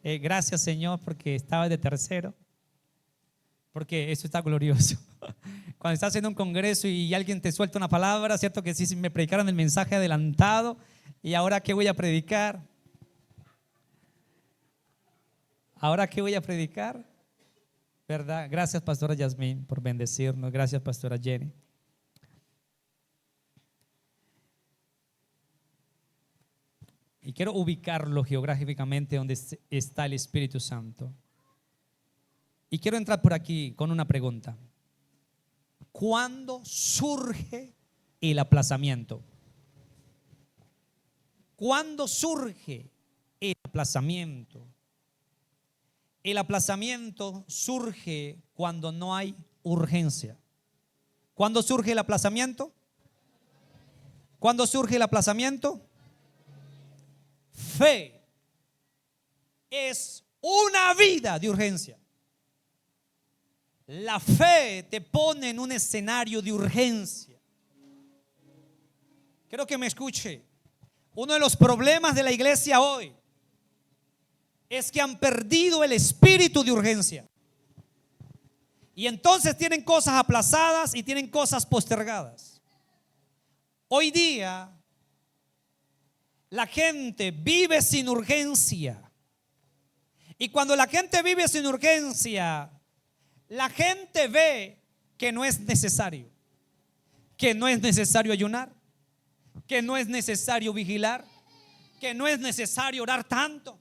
Gracias, Señor, porque estaba de tercero, porque eso está glorioso. Cuando estás en un congreso y alguien te suelta una palabra, cierto que sí, me predicaron el mensaje adelantado y ahora ¿qué voy a predicar? ¿Ahora qué voy a predicar? ¿Verdad? Gracias, pastora Yasmín, por bendecirnos. Gracias, pastora Jenny. Y quiero ubicarlo geográficamente donde está el Espíritu Santo. Y quiero entrar por aquí con una pregunta. ¿Cuándo surge el aplazamiento? ¿Cuándo surge el aplazamiento? El aplazamiento surge cuando no hay urgencia. ¿Cuándo surge el aplazamiento? ¿Cuándo surge el aplazamiento? Fe es una vida de urgencia. La fe te pone en un escenario de urgencia. Quiero que me escuche. Uno de los problemas de la iglesia hoy es que han perdido el espíritu de urgencia. Y entonces tienen cosas aplazadas y tienen cosas postergadas. Hoy día la gente vive sin urgencia. Y cuando la gente vive sin urgencia, la gente ve que no es necesario. Que no es necesario ayunar. Que no es necesario vigilar. Que no es necesario orar tanto.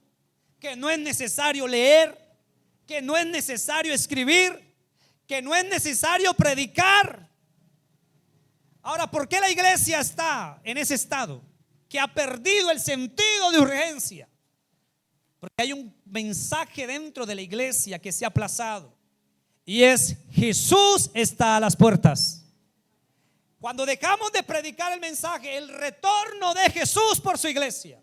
Que no es necesario leer. Que no es necesario escribir. Que no es necesario predicar. Ahora, ¿por qué la iglesia está en ese estado? Que ha perdido el sentido de urgencia. Porque hay un mensaje dentro de la iglesia que se ha aplazado. Y es: Jesús está a las puertas. Cuando dejamos de predicar el mensaje, el retorno de Jesús por su iglesia.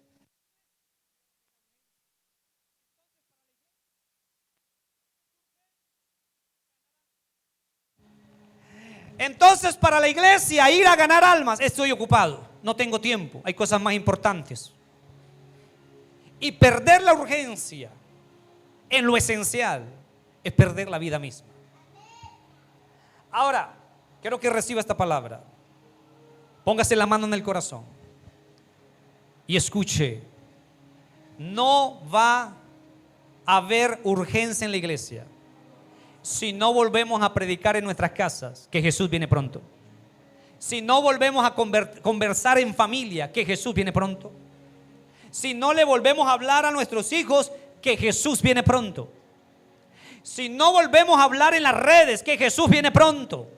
Entonces, para la iglesia ir a ganar almas, estoy ocupado, no tengo tiempo, hay cosas más importantes. Y perder la urgencia en lo esencial es perder la vida misma. Ahora, quiero que reciba esta palabra. Póngase la mano en el corazón y escuche. No va a haber urgencia en la iglesia si no volvemos a predicar en nuestras casas que Jesús viene pronto. Si no volvemos a conversar en familia que Jesús viene pronto. Si no le volvemos a hablar a nuestros hijos que Jesús viene pronto. Si no volvemos a hablar en las redes que Jesús viene pronto.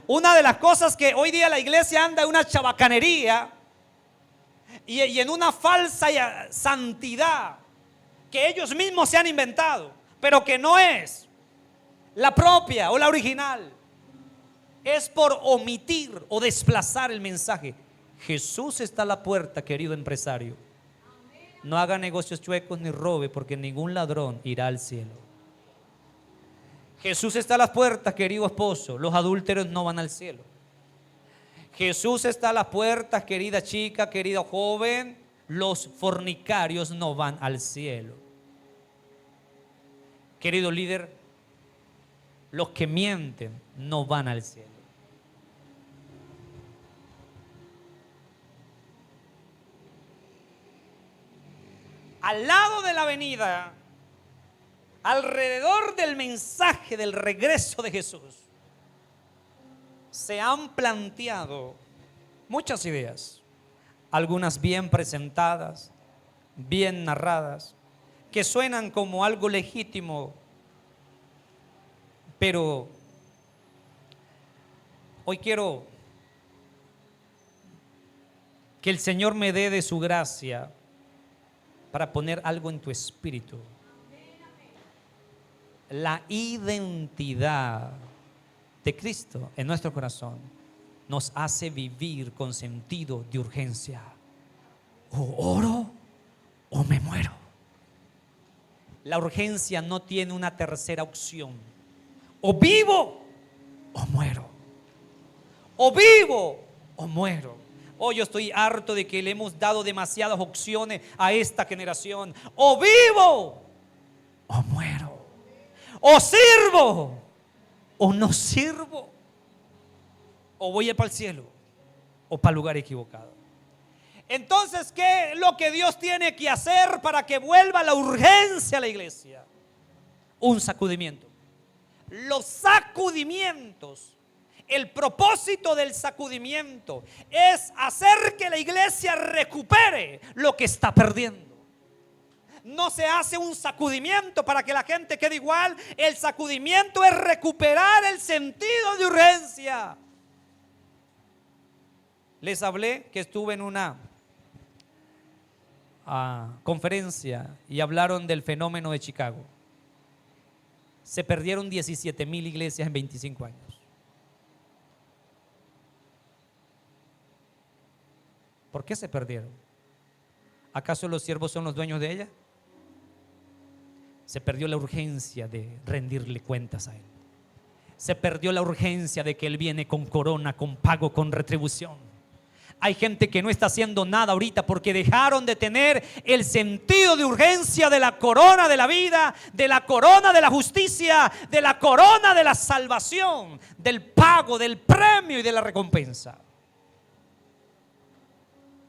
Una de las cosas que hoy día la iglesia anda en una chabacanería y en una falsa santidad que ellos mismos se han inventado, pero que no es la propia o la original. Es por omitir o desplazar el mensaje. Jesús está a la puerta, querido empresario. No haga negocios chuecos ni robe, porque ningún ladrón irá al cielo. Jesús está a las puertas, querido esposo. Los adúlteros no van al cielo. Jesús está a las puertas, querida chica, querido joven. Los fornicarios no van al cielo. Querido líder, los que mienten no van al cielo. Al lado de la avenida, alrededor del mensaje del regreso de Jesús, se han planteado muchas ideas, algunas bien presentadas, bien narradas, que suenan como algo legítimo, pero hoy quiero que el Señor me dé de su gracia para poner algo en tu espíritu. La identidad de Cristo en nuestro corazón nos hace vivir con sentido de urgencia. O oro o me muero. La urgencia no tiene una tercera opción. O vivo o muero. O vivo o muero. Oh, yo estoy harto de que le hemos dado demasiadas opciones a esta generación. O vivo o muero. O sirvo o no sirvo. O voy a para el cielo o para el lugar equivocado. Entonces, ¿qué es lo que Dios tiene que hacer para que vuelva la urgencia a la iglesia? Un sacudimiento. Los sacudimientos, el propósito del sacudimiento es hacer que la iglesia recupere lo que está perdiendo. No se hace un sacudimiento para que la gente quede igual. El sacudimiento es recuperar el sentido de urgencia. Les hablé que estuve en una conferencia y hablaron del fenómeno de Chicago. Se perdieron 17,000 iglesias en 25 años. ¿Por qué se perdieron? ¿Acaso los siervos son los dueños de ella? Se perdió la urgencia de rendirle cuentas a Él. Se perdió la urgencia de que Él viene con corona, con pago, con retribución. Hay gente que no está haciendo nada ahorita porque dejaron de tener el sentido de urgencia de la corona de la vida, de la corona de la justicia, de la corona de la salvación, del pago, del premio y de la recompensa.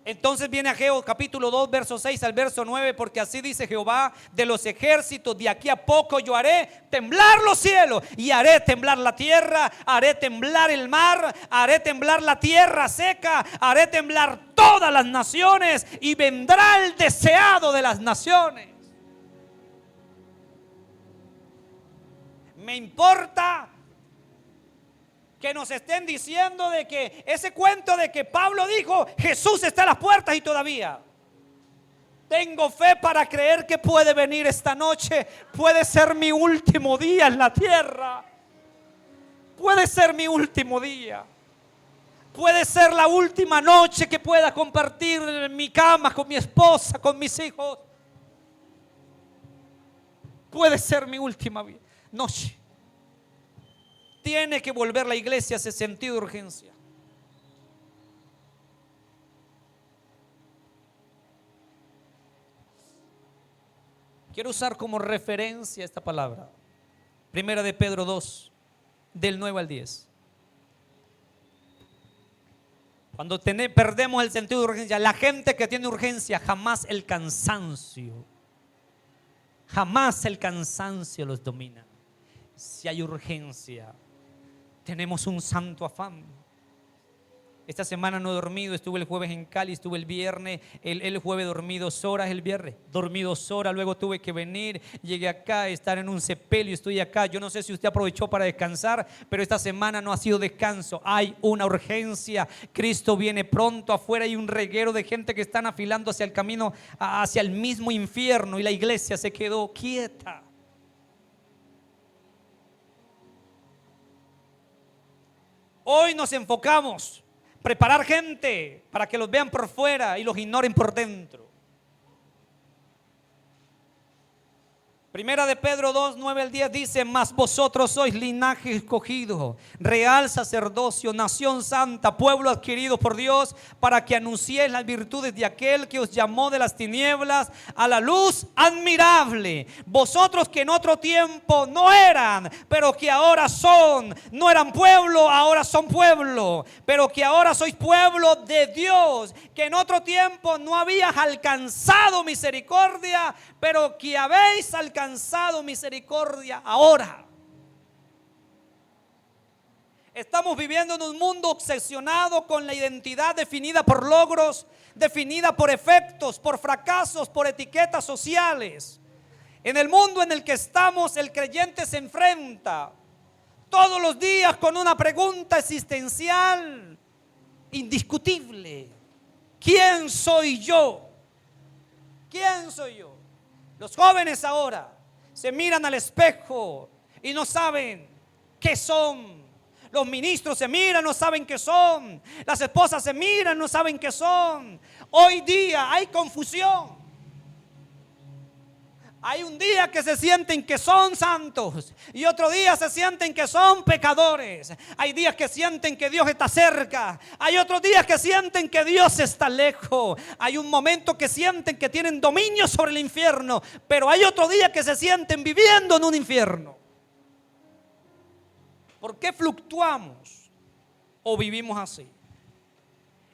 Entonces viene Ageo capítulo 2 verso 6 al verso 9, porque así dice Jehová de los ejércitos: de aquí a poco yo haré temblar los cielos y haré temblar la tierra, haré temblar el mar, haré temblar la tierra seca, haré temblar todas las naciones y vendrá el deseado de las naciones. Me importa que nos estén diciendo de que ese cuento de que Pablo dijo Jesús está a las puertas y todavía. Tengo fe para creer que puede venir esta noche. Puede ser mi último día en la tierra. Puede ser mi último día. Puede ser la última noche que pueda compartir en mi cama con mi esposa, con mis hijos. Puede ser mi última noche. Tiene que volver la iglesia a ese sentido de urgencia. Quiero usar como referencia esta palabra. Primera de Pedro 2, del 9 al 10. Cuando perdemos el sentido de urgencia, la gente que tiene urgencia, jamás el cansancio los domina. Si hay urgencia, tenemos un santo afán. Esta semana no he dormido, estuve el jueves en Cali, estuve el viernes, el jueves dormí 2 horas, el viernes dormí 2 horas, luego tuve que venir, llegué acá, estar en un sepelio, estoy acá. Yo no sé si usted aprovechó para descansar, pero esta semana no ha sido descanso, hay una urgencia. Cristo viene pronto, afuera hay un reguero de gente que están afilando hacia el camino, hacia el mismo infierno, y la iglesia se quedó quieta. Hoy nos enfocamos preparar gente para que los vean por fuera y los ignoren por dentro. Primera de Pedro 2, 9 al 10 dice: mas vosotros sois linaje escogido, real sacerdocio, nación santa, pueblo adquirido por Dios, para que anunciéis las virtudes de aquel que os llamó de las tinieblas a la luz admirable. Vosotros que en otro tiempo no eran, pero que ahora son, no eran pueblo, ahora son pueblo, pero que ahora sois pueblo de Dios, que en otro tiempo no habías alcanzado misericordia, pero que habéis alcanzado misericordia ahora. Estamos viviendo en un mundo obsesionado con la identidad definida por logros, definida por efectos, por fracasos, por etiquetas sociales. En el mundo en el que estamos, el creyente se enfrenta todos los días con una pregunta existencial indiscutible: ¿quién soy yo? ¿Quién soy yo? Los jóvenes ahora se miran al espejo y no saben qué son. Los ministros se miran, no saben qué son. Las esposas se miran, no saben qué son. Hoy día hay confusión. Hay un día que se sienten que son santos y otro día se sienten que son pecadores. Hay días que sienten que Dios está cerca. Hay otros días que sienten que Dios está lejos. Hay un momento que sienten que tienen dominio sobre el infierno, pero hay otro día que se sienten viviendo en un infierno. ¿Por qué fluctuamos o vivimos así?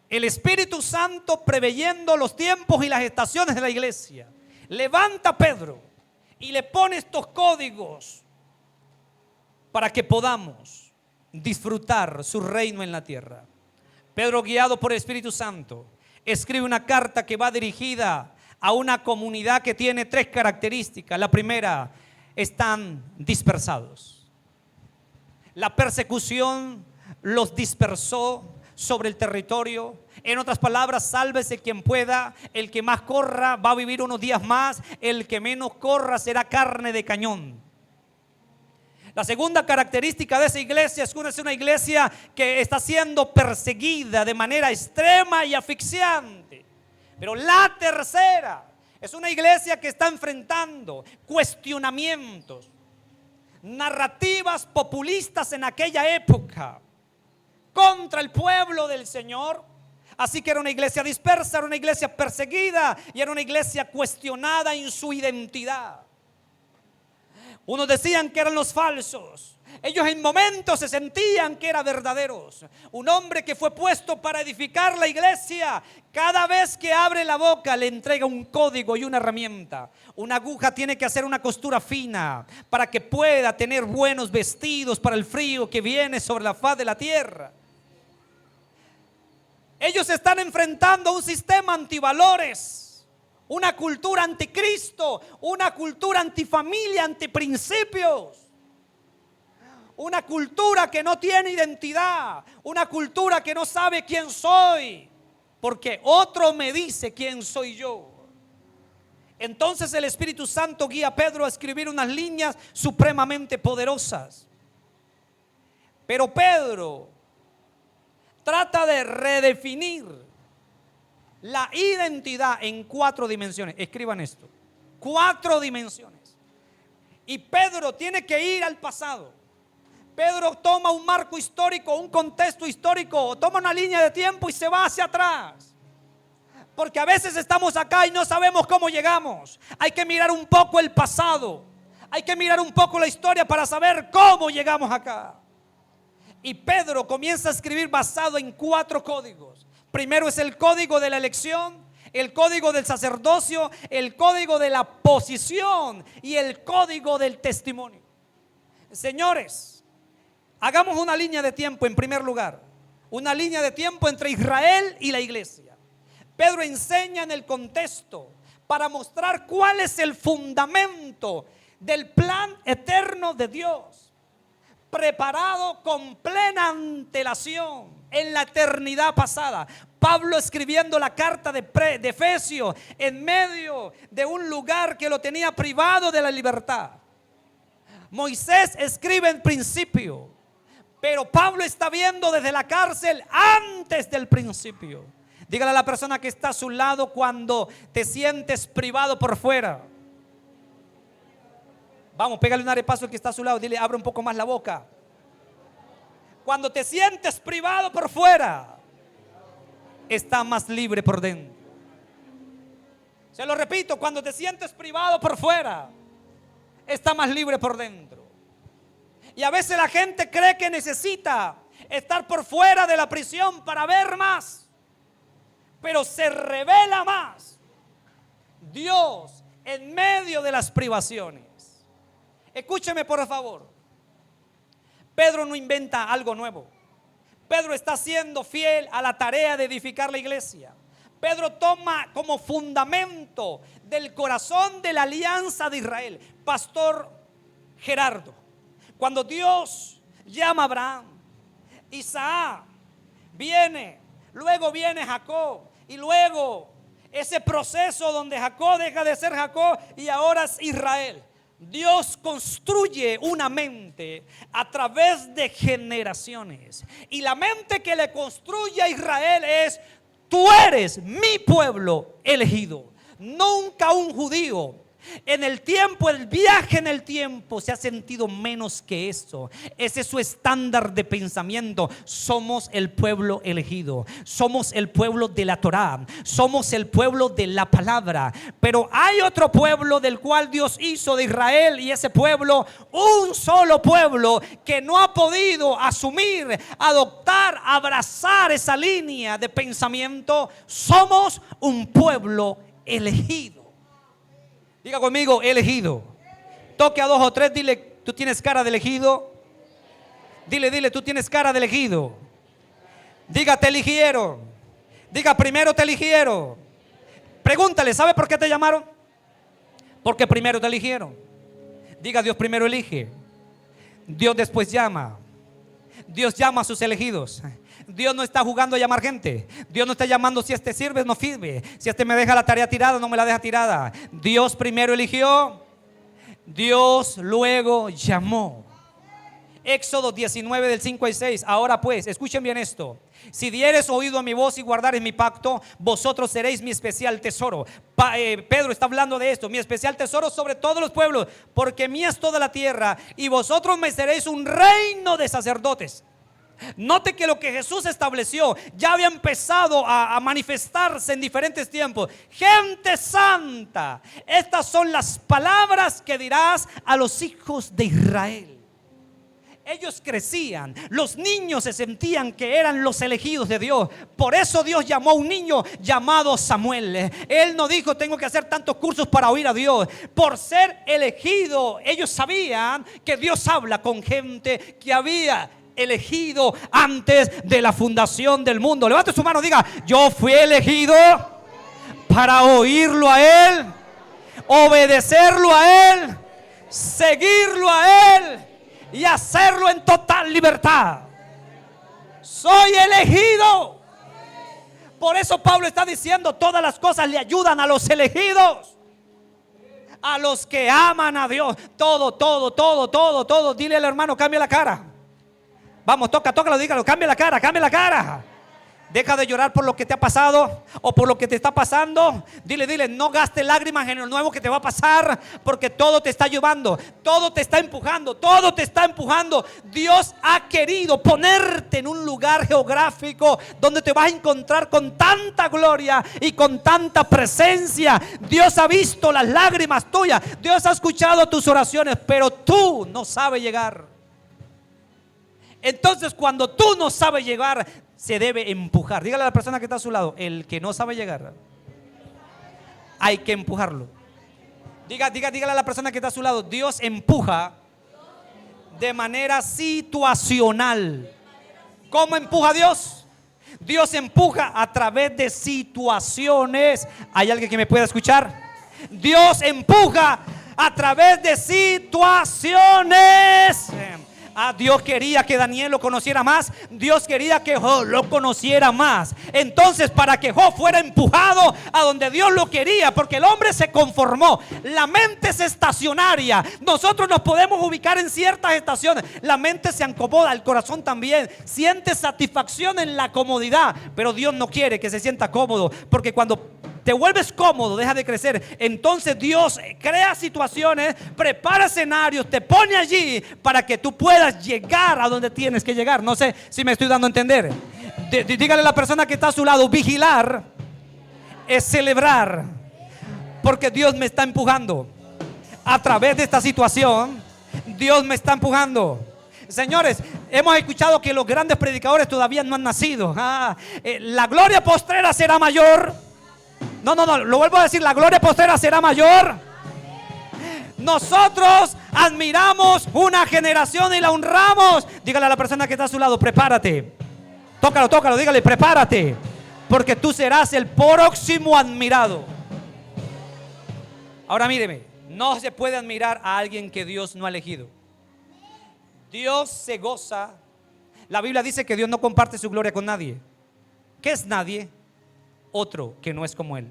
El Espíritu Santo, preveyendo los tiempos y las estaciones de la iglesia, levanta a Pedro y le pone estos códigos para que podamos disfrutar su reino en la tierra. Pedro, guiado por el Espíritu Santo, escribe una carta que va dirigida a una comunidad que tiene 3 características. La primera, están dispersados. La persecución los dispersó sobre el territorio. En otras palabras, sálvese quien pueda. El que más corra va a vivir unos días más. El que menos corra será carne de cañón. La segunda característica de esa iglesia es una iglesia que está siendo perseguida de manera extrema y asfixiante. Pero la tercera es una iglesia que está enfrentando cuestionamientos, narrativas populistas en aquella época contra el pueblo del Señor. Así que era una iglesia dispersa, era una iglesia perseguida y era una iglesia cuestionada en su identidad. Unos decían que eran los falsos. Ellos en momentos se sentían que eran verdaderos. Un hombre que fue puesto para edificar la iglesia, cada vez que abre la boca le entrega un código y una herramienta. Una aguja tiene que hacer una costura fina para que pueda tener buenos vestidos para el frío que viene sobre la faz de la tierra. Ellos están enfrentando un sistema antivalores, una cultura anticristo, una cultura antifamilia, antiprincipios, una cultura que no tiene identidad, una cultura que no sabe quién soy, porque otro me dice quién soy yo. Entonces el Espíritu Santo guía a Pedro a escribir unas líneas supremamente poderosas. Pero Pedro trata de redefinir la identidad en 4 dimensiones. Escriban esto: 4 dimensiones. Y Pedro tiene que ir al pasado. Pedro toma un marco histórico, un contexto histórico, toma una línea de tiempo y se va hacia atrás. Porque a veces estamos acá y no sabemos cómo llegamos. Hay que mirar un poco el pasado. Hay que mirar un poco la historia para saber cómo llegamos acá. Y Pedro comienza a escribir basado en 4 códigos. Primero es el código de la elección, el código del sacerdocio, el código de la posición y el código del testimonio. Señores, hagamos una línea de tiempo en primer lugar. Una línea de tiempo entre Israel y la iglesia. Pedro enseña en el contexto para mostrar cuál es el fundamento del plan eterno de Dios, preparado con plena antelación en la eternidad pasada. Pablo escribiendo la carta de Efesios en medio de un lugar que lo tenía privado de la libertad. Moisés escribe en principio, pero Pablo está viendo desde la cárcel antes del principio. Dígale a la persona que está a su lado: cuando te sientes privado por fuera. Vamos, pégale un arepazo al que está a su lado. Dile: abre un poco más la boca. Cuando te sientes privado por fuera, está más libre por dentro. Se lo repito: cuando te sientes privado por fuera, está más libre por dentro. Y a veces la gente cree que necesita estar por fuera de la prisión para ver más, pero se revela más Dios en medio de las privaciones. Escúcheme por favor. Pedro no inventa algo nuevo. Pedro está siendo fiel a la tarea de edificar la iglesia. Pedro toma como fundamento del corazón de la alianza de Israel. Pastor Gerardo, cuando Dios llama a Abraham, Isaac viene, luego viene Jacob, y luego ese proceso donde Jacob deja de ser Jacob y ahora es Israel. Dios construye una mente a través de generaciones, y la mente que le construye a Israel es: tú eres mi pueblo elegido. Nunca un judío En el tiempo, el viaje en el tiempo se ha sentido menos que eso. Ese es su estándar de pensamiento. Somos el pueblo elegido, somos el pueblo de la Torá, somos el pueblo de la palabra. Pero hay otro pueblo del cual Dios hizo de Israel, y ese pueblo, un solo pueblo que no ha podido asumir, adoptar, abrazar esa línea de pensamiento. Somos un pueblo elegido. Diga conmigo, elegido. Toque a 2 o 3, dile, tú tienes cara de elegido. Dile, tú tienes cara de elegido. Diga, te eligieron. Diga, primero te eligieron. Pregúntale, ¿sabe por qué te llamaron? Porque primero te eligieron. Diga, Dios primero elige, Dios después llama. Dios llama a sus elegidos. Dios no está jugando a llamar gente. Dios no está llamando si este sirve, no sirve. Si este me deja la tarea tirada, no me la deja tirada. Dios primero eligió, Dios luego llamó. Éxodo 19 del 5 al 6. Ahora pues, escuchen bien esto. Si dieres oído a mi voz y guardares mi pacto, vosotros seréis mi especial tesoro. Pedro está hablando de esto: mi especial tesoro sobre todos los pueblos, porque mía es toda la tierra, y vosotros me seréis un reino de sacerdotes. Note que lo que Jesús estableció ya había empezado a manifestarse en diferentes tiempos. Gente santa. Estas son las palabras que dirás a los hijos de Israel. Ellos crecían, los niños se sentían que eran los elegidos de Dios. Por eso Dios llamó a un niño llamado Samuel. Él no dijo, tengo que hacer tantos cursos para oír a Dios. Por ser elegido, ellos sabían que Dios habla con gente que había elegido antes de la fundación del mundo. Levante su mano, diga, yo fui elegido para oírlo a Él, obedecerlo a Él, seguirlo a Él y hacerlo en total libertad. Soy elegido. Por eso Pablo está diciendo, todas las cosas le ayudan a los elegidos, a los que aman a Dios. Todo. Dile al hermano, cambia la cara. Vamos, tócalo, dígalo, cambia la cara. Deja de llorar por lo que te ha pasado o por lo que te está pasando. Dile, no gastes lágrimas en lo nuevo que te va a pasar, porque todo te está llevando, todo te está empujando. Dios ha querido ponerte en un lugar geográfico donde te vas a encontrar con tanta gloria y con tanta presencia. Dios ha visto las lágrimas tuyas, Dios ha escuchado tus oraciones, pero tú no sabes llegar. Entonces, cuando tú no sabes llegar, se debe empujar. Dígale a la persona que está a su lado, el que no sabe llegar, hay que empujarlo. Dígale a la persona que está a su lado, Dios empuja de manera situacional. ¿Cómo empuja Dios? Dios empuja a través de situaciones. ¿Hay alguien que me pueda escuchar? Dios empuja a través de situaciones. Dios quería que Daniel lo conociera más. Dios quería que Job lo conociera más. Entonces, para que Job fuera empujado a donde Dios lo quería, porque el hombre se conformó. La mente es estacionaria. Nosotros nos podemos ubicar en ciertas estaciones. La mente se acomoda, el corazón también. Siente satisfacción en la comodidad. Pero Dios no quiere que se sienta cómodo, porque cuando te vuelves cómodo, deja de crecer. Entonces Dios crea situaciones, prepara escenarios, te pone allí para que tú puedas llegar a donde tienes que llegar. No sé si me estoy dando a entender. Dígale a la persona que está a su lado, vigilar es celebrar, porque Dios me está empujando. A través de esta situación, Dios me está empujando. Señores, hemos escuchado que los grandes predicadores todavía no han nacido. La gloria postrera será mayor. No, lo vuelvo a decir, la gloria postrera será mayor. Nosotros admiramos una generación y la honramos. Dígale a la persona que está a su lado, prepárate. Tócalo, dígale, prepárate, porque tú serás el próximo admirado. Ahora míreme, no se puede admirar a alguien que Dios no ha elegido. Dios se goza. La Biblia dice que Dios no comparte su gloria con nadie. ¿Qué es nadie? Otro que no es como Él.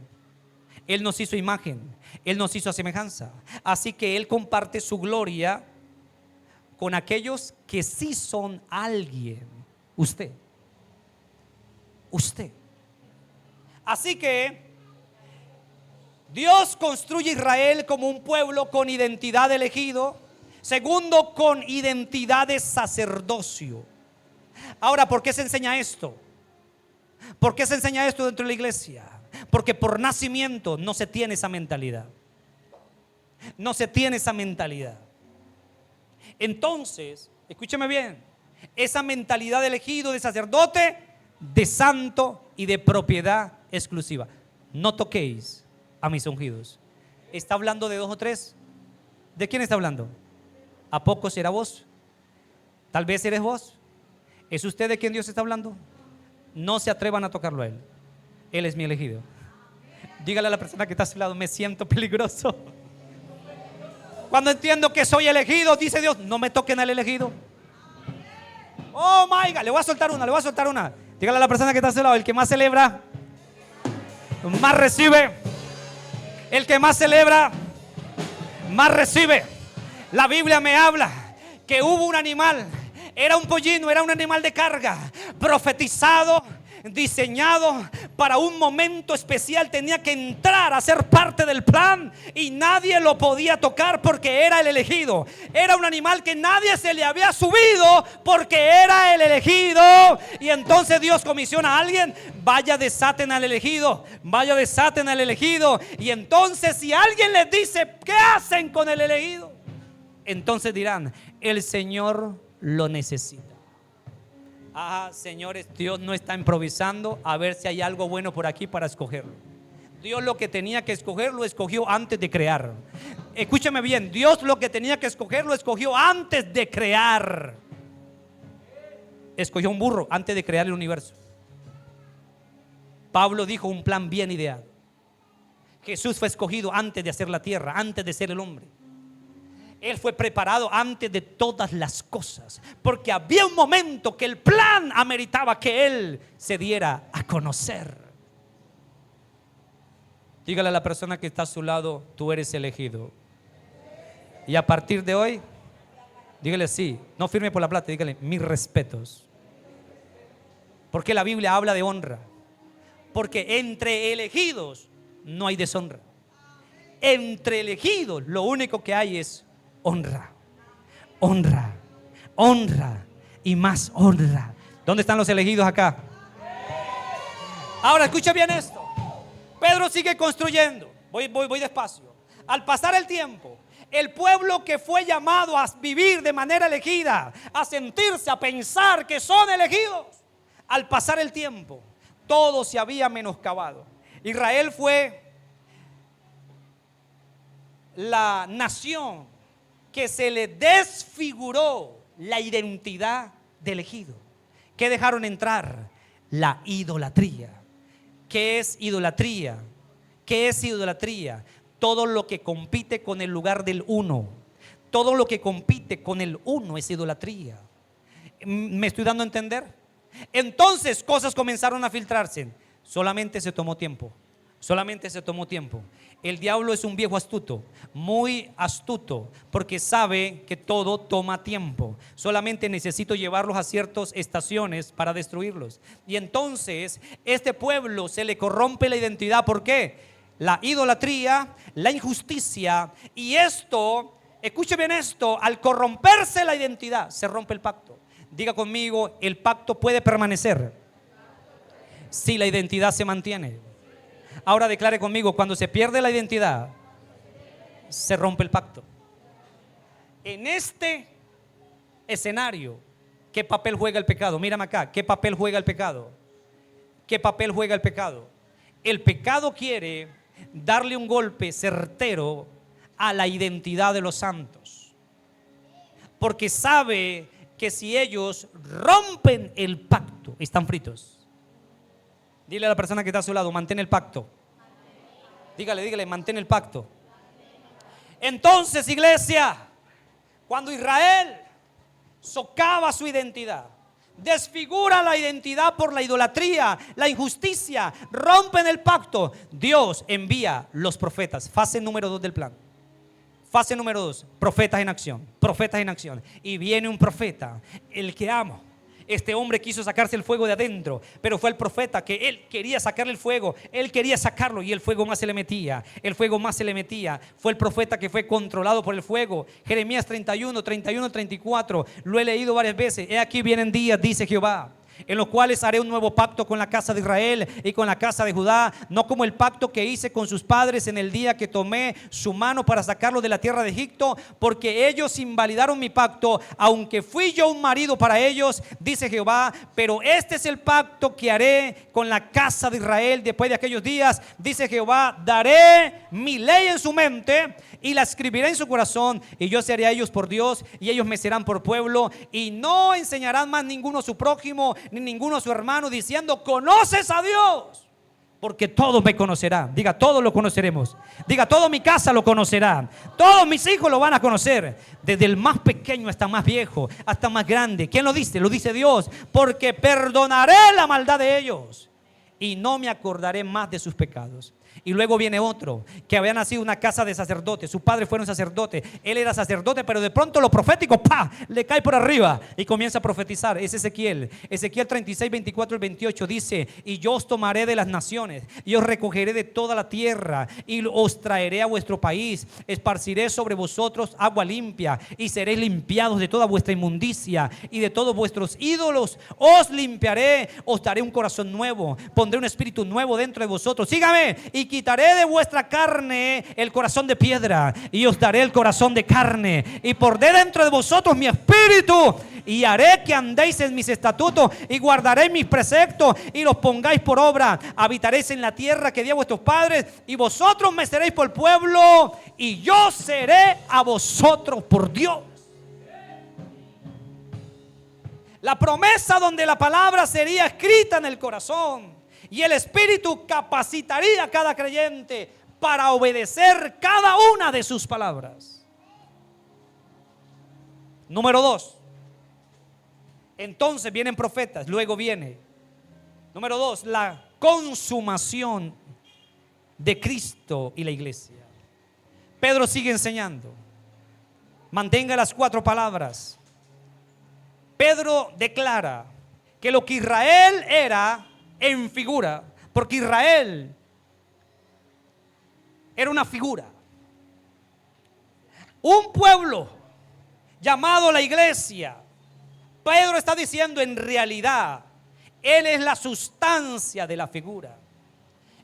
Él nos hizo imagen, Él nos hizo a semejanza. Así que Él comparte su gloria con aquellos que sí son alguien. Usted. Así que Dios construye Israel como un pueblo con identidad de elegido. Segundo, con identidad de sacerdocio. Ahora, ¿por qué se enseña esto? ¿Por qué se enseña esto dentro de la iglesia? Porque por nacimiento no se tiene esa mentalidad. No se tiene esa mentalidad. Entonces, escúcheme bien, esa mentalidad de elegido, de sacerdote, de santo y de propiedad exclusiva. No toquéis a mis ungidos. ¿Está hablando de 2 o 3? ¿De quién está hablando? ¿A poco será vos? Tal vez eres vos. ¿Es usted de quien Dios está hablando? No se atrevan a tocarlo a Él. Él es mi elegido. Dígale a la persona que está a su lado: me siento peligroso. Cuando entiendo que soy elegido, dice Dios, no me toquen al elegido. Oh my God, le voy a soltar una. Dígale a la persona que está a su lado: el que más celebra, más recibe. El que más celebra, más recibe. La Biblia me habla que hubo un animal, era un pollino, era un animal de carga, profetizado, diseñado para un momento especial. Tenía que entrar a ser parte del plan y nadie lo podía tocar porque era el elegido. Era un animal que nadie se le había subido porque era el elegido. Y entonces Dios comisiona a alguien: vaya, desaten al elegido, vaya, desaten al elegido. Y entonces, si alguien les dice: ¿qué hacen con el elegido?, entonces dirán: el Señor lo necesita. Señores, Dios no está improvisando a ver si hay algo bueno por aquí para escogerlo. Dios lo que tenía que escoger lo escogió antes de crear. Escúchame bien, Dios lo que tenía que escoger lo escogió antes de crear. Escogió un burro antes de crear el universo. Pablo dijo un plan bien ideal. Jesús fue escogido antes de hacer la tierra, antes de ser el hombre. Él fue preparado antes de todas las cosas, porque había un momento que el plan ameritaba que Él se diera a conocer. Dígale a la persona que está a su lado: tú eres elegido. Y a partir de hoy, dígale así, no firme por la plata, dígale: mis respetos. Porque la Biblia habla de honra. Porque entre elegidos no hay deshonra. Entre elegidos lo único que hay es honra, honra, honra y más honra. ¿Dónde están los elegidos acá? Ahora escucha bien esto. Pedro sigue construyendo. Voy despacio. Al pasar el tiempo, el pueblo que fue llamado a vivir de manera elegida, a sentirse, a pensar que son elegidos, al pasar el tiempo, todo se había menoscabado. Israel fue la nación que se le desfiguró la identidad de elegido. ¿Qué dejaron entrar? La idolatría. ¿Qué es idolatría? ¿Qué es idolatría? Todo lo que compite con el lugar del uno. Todo lo que compite con el uno es idolatría. ¿Me estoy dando a entender? Entonces cosas comenzaron a filtrarse. Solamente se tomó tiempo. Solamente se tomó tiempo. El diablo es un viejo astuto, muy astuto, porque sabe que todo toma tiempo. Solamente necesito llevarlos a ciertas estaciones para destruirlos. Y entonces este pueblo se le corrompe la identidad. ¿Por qué? La idolatría, la injusticia. Y esto, escuche bien esto, al corromperse la identidad, se rompe el pacto. Diga conmigo: el pacto puede permanecer si la identidad se mantiene. Ahora declare conmigo: cuando se pierde la identidad, se rompe el pacto. En este escenario, ¿qué papel juega el pecado? Mírame acá, ¿qué papel juega el pecado? ¿Qué papel juega el pecado? El pecado quiere darle un golpe certero a la identidad de los santos, porque sabe que si ellos rompen el pacto, están fritos. Dile a la persona que está a su lado: mantén el pacto. Dígale, mantén el pacto. Entonces, iglesia, cuando Israel socava su identidad, desfigura la identidad por la idolatría, la injusticia, rompen el pacto, Dios envía los profetas. Fase número 2 del plan. Fase número 2, profetas en acción, profetas en acción. Y viene un profeta, el que amo, Este hombre quiso sacarse el fuego de adentro, pero fue el profeta que él quería sacarle el fuego, él quería sacarlo y el fuego más se le metía, el fuego más se le metía. Fue el profeta que fue controlado por el fuego. Jeremías 31, 31, 34, lo he leído varias veces. He aquí vienen días, dice Jehová, en los cuales haré un nuevo pacto con la casa de Israel y con la casa de Judá, no como el pacto que hice con sus padres en el día que tomé su mano para sacarlos de la tierra de Egipto, porque ellos invalidaron mi pacto, aunque fui yo un marido para ellos, dice Jehová. Pero este es el pacto que haré con la casa de Israel después de aquellos días, dice Jehová. Daré mi ley en su mente y la escribiré en su corazón, y yo seré a ellos por Dios y ellos me serán por pueblo, y no enseñarán más ninguno a su prójimo ni ninguno a su hermano, diciendo: conoces a Dios, porque todos me conocerán. Diga: todos lo conoceremos. Diga: toda mi casa lo conocerá, todos mis hijos lo van a conocer, desde el más pequeño hasta más viejo, hasta más grande. ¿Quién lo dice? Lo dice Dios. Porque perdonaré la maldad de ellos y no me acordaré más de sus pecados. Y luego viene otro que había nacido en una casa de sacerdotes. Su padre fue un sacerdote, él era sacerdote, pero de pronto lo profético le cae por arriba y comienza a profetizar. Es Ezequiel. Ezequiel 36, 24 y 28 dice: y yo os tomaré de las naciones y os recogeré de toda la tierra y os traeré a vuestro país, esparciré sobre vosotros agua limpia y seréis limpiados de toda vuestra inmundicia y de todos vuestros ídolos. Os limpiaré, os daré un corazón nuevo, pondré un espíritu nuevo dentro de vosotros. Sígame. Y quitaré de vuestra carne el corazón de piedra y os daré el corazón de carne, y pondré dentro de vosotros mi espíritu, y haré que andéis en mis estatutos y guardaréis mis preceptos y los pongáis por obra. Habitaréis en la tierra que di a vuestros padres, y vosotros me seréis por pueblo y yo seré a vosotros por Dios. La promesa donde la palabra sería escrita en el corazón y el Espíritu capacitaría a cada creyente para obedecer cada una de sus palabras. Número 2. Entonces vienen profetas. Luego viene, número 2, la consumación de Cristo y la iglesia. Pedro sigue enseñando. Mantenga las 4 palabras. Pedro declara que lo que Israel era en figura, porque Israel era una figura, un pueblo llamado la iglesia. Pedro está diciendo: en realidad Él es la sustancia de la figura,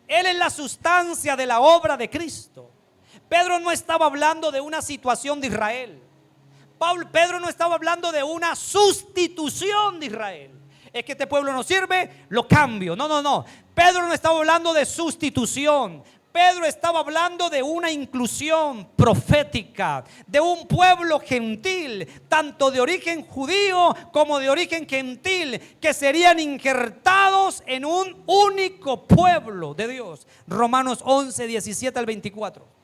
Él es la sustancia de la obra de Cristo. Pedro no estaba hablando de una situación de Israel. Pedro no estaba hablando de una sustitución de Israel. Es que este pueblo no sirve, lo cambio. No. Pedro no estaba hablando de sustitución. Pedro estaba hablando de una inclusión profética, de un pueblo gentil, tanto de origen judío como de origen gentil, que serían injertados en un único pueblo de Dios. Romanos 11, 17 al 24.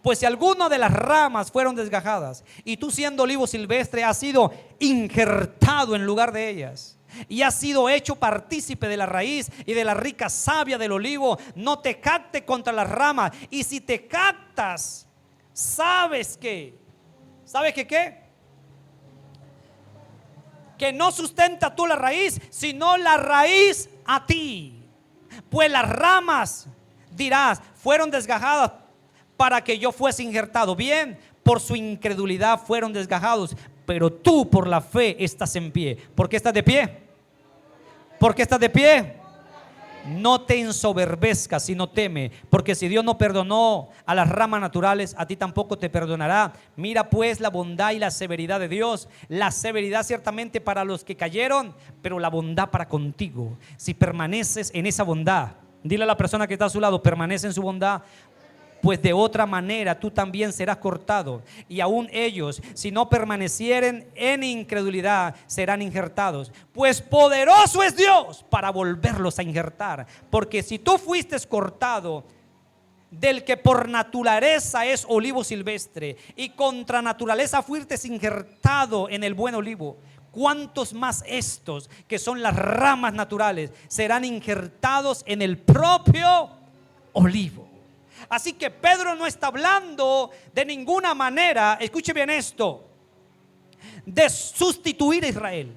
Pues si alguna de las ramas fueron desgajadas, y tú, siendo olivo silvestre, has sido injertado en lugar de ellas, y has sido hecho partícipe de la raíz y de la rica savia del olivo, no te jactes contra las ramas. Y si te jactas, ¿sabes qué? Que no sustenta tú la raíz, sino la raíz a ti. Pues las ramas, dirás, fueron desgajadas para que yo fuese injertado. Bien, por su incredulidad fueron desgajados, pero tú por la fe estás en pie. ¿Por qué estás de pie? ¿Por qué estás de pie? No te ensoberbezcas, sino teme, porque si Dios no perdonó a las ramas naturales, a ti tampoco te perdonará. Mira pues la bondad y la severidad de Dios. La severidad ciertamente para los que cayeron, pero la bondad para contigo, si permaneces en esa bondad. Dile a la persona que está a su lado: permanece en su bondad, pues de otra manera tú también serás cortado. Y aún ellos, si no permanecieren en incredulidad, serán injertados. Pues poderoso es Dios para volverlos a injertar. Porque si tú fuiste cortado del que por naturaleza es olivo silvestre, y contra naturaleza fuiste injertado en el buen olivo, ¿cuántos más estos, que son las ramas naturales, serán injertados en el propio olivo? Así que Pedro no está hablando de ninguna manera, escuche bien esto, de sustituir a Israel.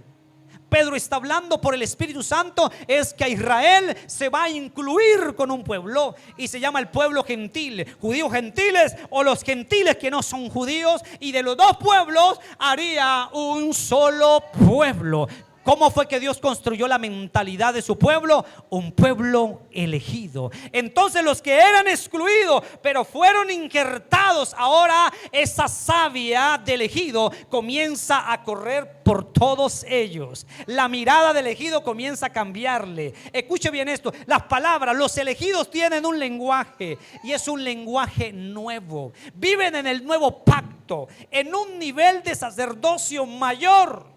Pedro está hablando por el Espíritu Santo es que a Israel se va a incluir con un pueblo y se llama el pueblo gentil, judíos gentiles o los gentiles que no son judíos, y de los dos pueblos haría un solo pueblo. ¿Cómo fue que Dios construyó la mentalidad de su pueblo? Un pueblo elegido. Entonces los que eran excluidos pero fueron injertados, ahora esa savia de elegido comienza a correr por todos ellos. La mirada de elegido comienza a cambiarle. Escuche bien esto, las palabras, los elegidos tienen un lenguaje y es un lenguaje nuevo. Viven en el nuevo pacto, en un nivel de sacerdocio mayor.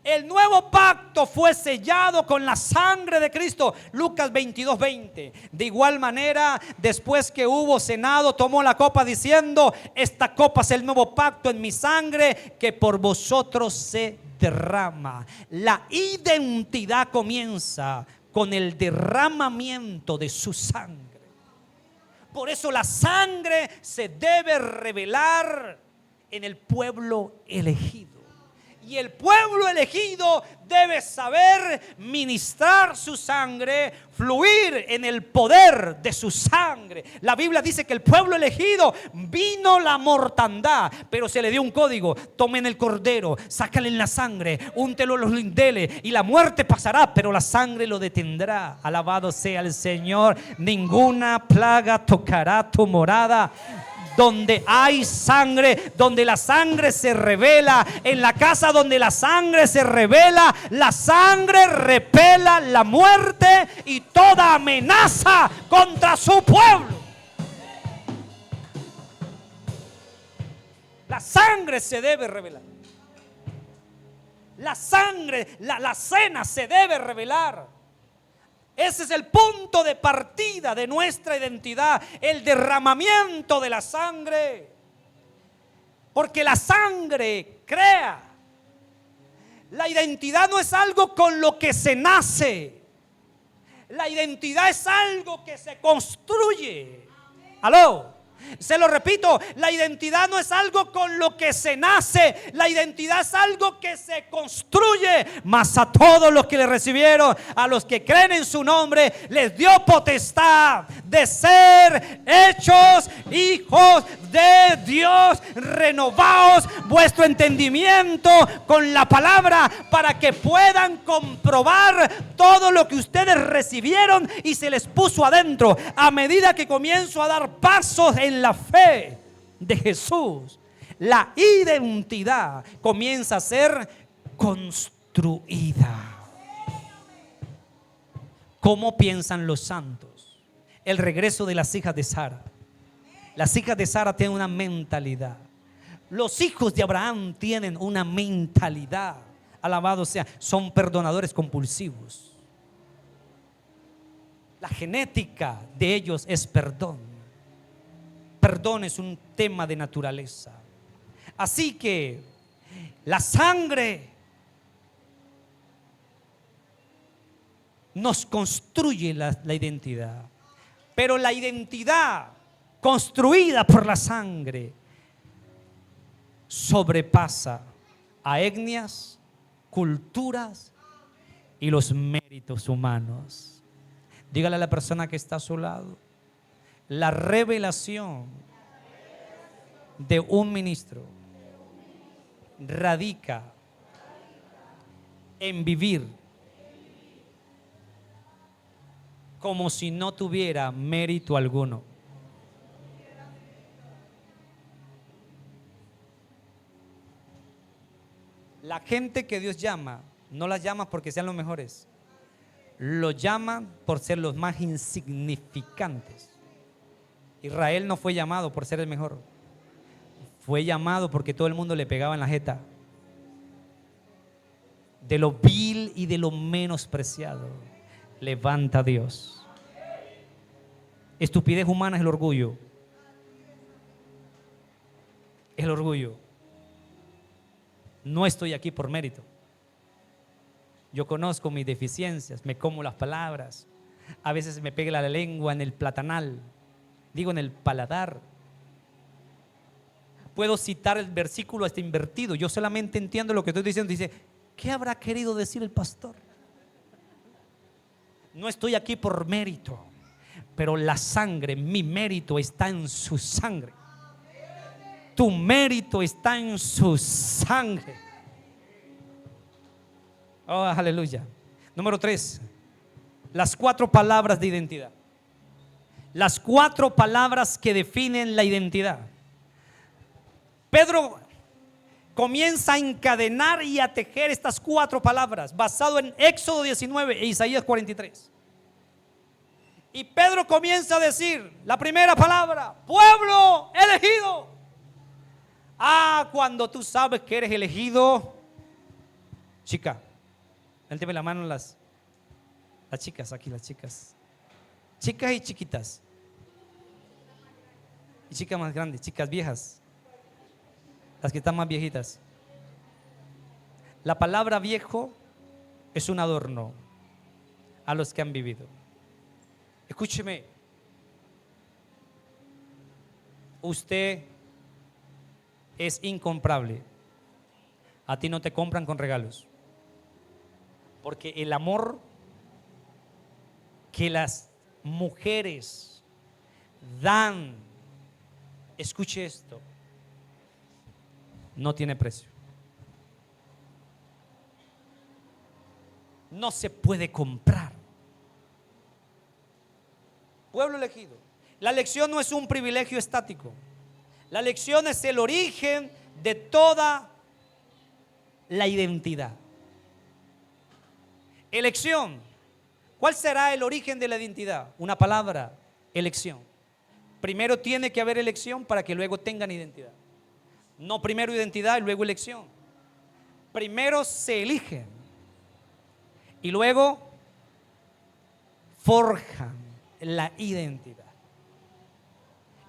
El nuevo pacto fue sellado con la sangre de Cristo. Lucas 22:20. De igual manera, después que hubo cenado, tomó la copa diciendo: esta copa es el nuevo pacto en mi sangre que por vosotros se derrama. La identidad comienza con el derramamiento de su sangre. Por eso la sangre se debe revelar en el pueblo elegido. Y el pueblo elegido debe saber ministrar su sangre, fluir en el poder de su sangre. La Biblia dice que el pueblo elegido vino la mortandad, pero se le dio un código: tomen el cordero, sácale la sangre, úntelo en los lindeles y la muerte pasará, pero la sangre lo detendrá. Alabado sea el Señor. Ninguna plaga tocará tu morada. Donde hay sangre, donde la sangre se revela, en la casa donde la sangre se revela, la sangre repela la muerte y toda amenaza contra su pueblo. La sangre se debe revelar. La sangre, la cena se debe revelar. Ese es el punto de partida de nuestra identidad, el derramamiento de la sangre. Porque la sangre crea. La identidad no es algo con lo que se nace. La identidad es algo que se construye. ¿Aló? Se lo repito, la identidad no es algo con lo que se nace, la identidad es algo que se construye. Mas a todos los que le recibieron, a los que creen en su nombre, les dio potestad de ser hechos hijos de Dios. Renovaos vuestro entendimiento con la palabra para que puedan comprobar todo lo que ustedes recibieron y se les puso adentro. A medida que comienzo a dar pasos en la fe de Jesús, la identidad comienza a ser construida. ¿Cómo piensan los santos? El regreso de las hijas de Sara. Las hijas de Sara tienen una mentalidad. Los hijos de Abraham tienen una mentalidad. Alabado sea, son perdonadores compulsivos. La genética de ellos es perdón. Perdón es un tema de naturaleza. Así que la sangre nos construye la identidad. Pero la identidad construida por la sangre sobrepasa a etnias, culturas y los méritos humanos. Dígale a la persona que está a su lado: la revelación de un ministro radica en vivir como si no tuviera mérito alguno. La gente que Dios llama, no las llama porque sean los mejores, los llaman por ser los más insignificantes. Israel no fue llamado por ser el mejor, fue llamado porque todo el mundo le pegaba en la jeta. De lo vil y de lo menospreciado levanta a Dios. Estupidez humana es el orgullo. El orgullo. No estoy aquí por mérito. Yo conozco mis deficiencias, me como las palabras, a veces me pega la lengua en el platanal, digo en el paladar. Puedo citar el versículo hasta invertido. Yo solamente entiendo lo que estoy diciendo. Dice: ¿Qué habrá querido decir el pastor? No estoy aquí por mérito, pero la sangre, mi mérito está en su sangre. Tu mérito está en su sangre. Oh, aleluya. Número 3, las 4 palabras de identidad. Las 4 palabras que definen la identidad. Pedro comienza a encadenar y a tejer estas 4 palabras basado en Éxodo 19 e Isaías 43. Y Pedro comienza a decir la primera palabra: pueblo elegido. Cuando tú sabes que eres elegido, chica, méteme la mano las chicas, aquí las chicas y chiquitas, y chicas más grandes, chicas viejas, las que están más viejitas. La palabra viejo es un adorno a los que han vivido. Escúcheme, usted es incomprable. A ti no te compran con regalos, porque el amor que las mujeres dan, escuche esto, no tiene precio. No se puede comprar. Pueblo elegido. La elección no es un privilegio estático. La elección es el origen de toda la identidad. Elección. ¿Cuál será el origen de la identidad? Una palabra: elección. Primero tiene que haber elección para que luego tengan identidad. No primero identidad y luego elección. Primero se eligen y luego forjan la identidad.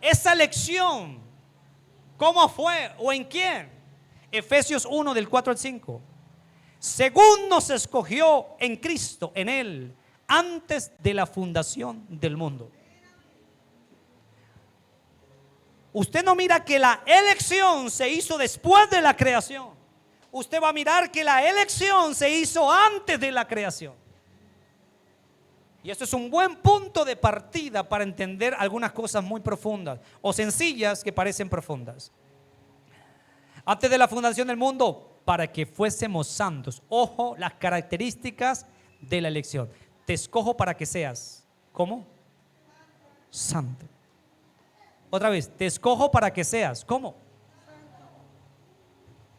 Esa elección, ¿cómo fue o en quién? Efesios 1 del 4 al 5. Según nos escogió en Cristo, en Él, antes de la fundación del mundo. Usted no mira que la elección se hizo después de la creación. Usted va a mirar que la elección se hizo antes de la creación. Y esto es un buen punto de partida para entender algunas cosas muy profundas o sencillas que parecen profundas. Antes de la fundación del mundo, para que fuésemos santos. Ojo, las características de la elección. Te escojo para que seas, ¿cómo? Santo. Otra vez, te escojo para que seas, ¿cómo?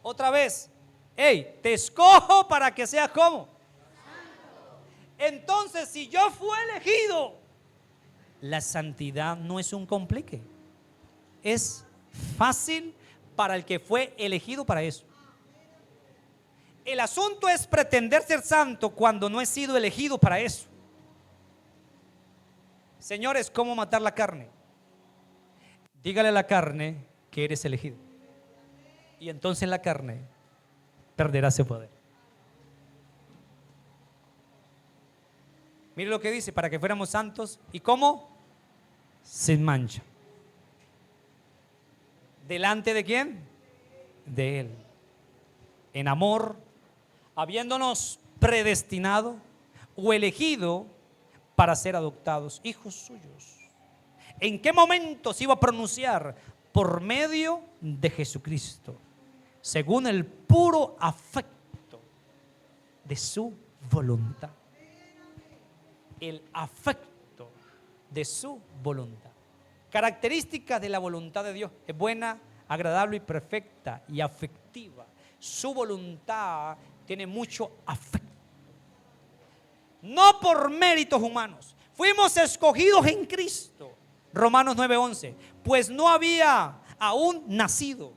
Otra vez, hey, te escojo para que seas, ¿cómo? Entonces, si yo fui elegido, la santidad no es un complique. Es fácil para el que fue elegido para eso. El asunto es pretender ser santo cuando no he sido elegido para eso. Señores, ¿cómo matar la carne? Dígale a la carne que eres elegido, y entonces la carne perderá su poder. Mire lo que dice: para que fuéramos santos y ¿cómo? Sin mancha. ¿Delante de quién? De Él. En amor, habiéndonos predestinado o elegido para ser adoptados hijos suyos. ¿En qué momento se iba a pronunciar? Por medio de Jesucristo, según el puro afecto de su voluntad. El afecto de su voluntad. Características de la voluntad de Dios: es buena, agradable y perfecta y afectiva. Su voluntad tiene mucho afecto. No por méritos humanos. Fuimos escogidos en Cristo. Romanos 9:11. Pues no había aún nacido,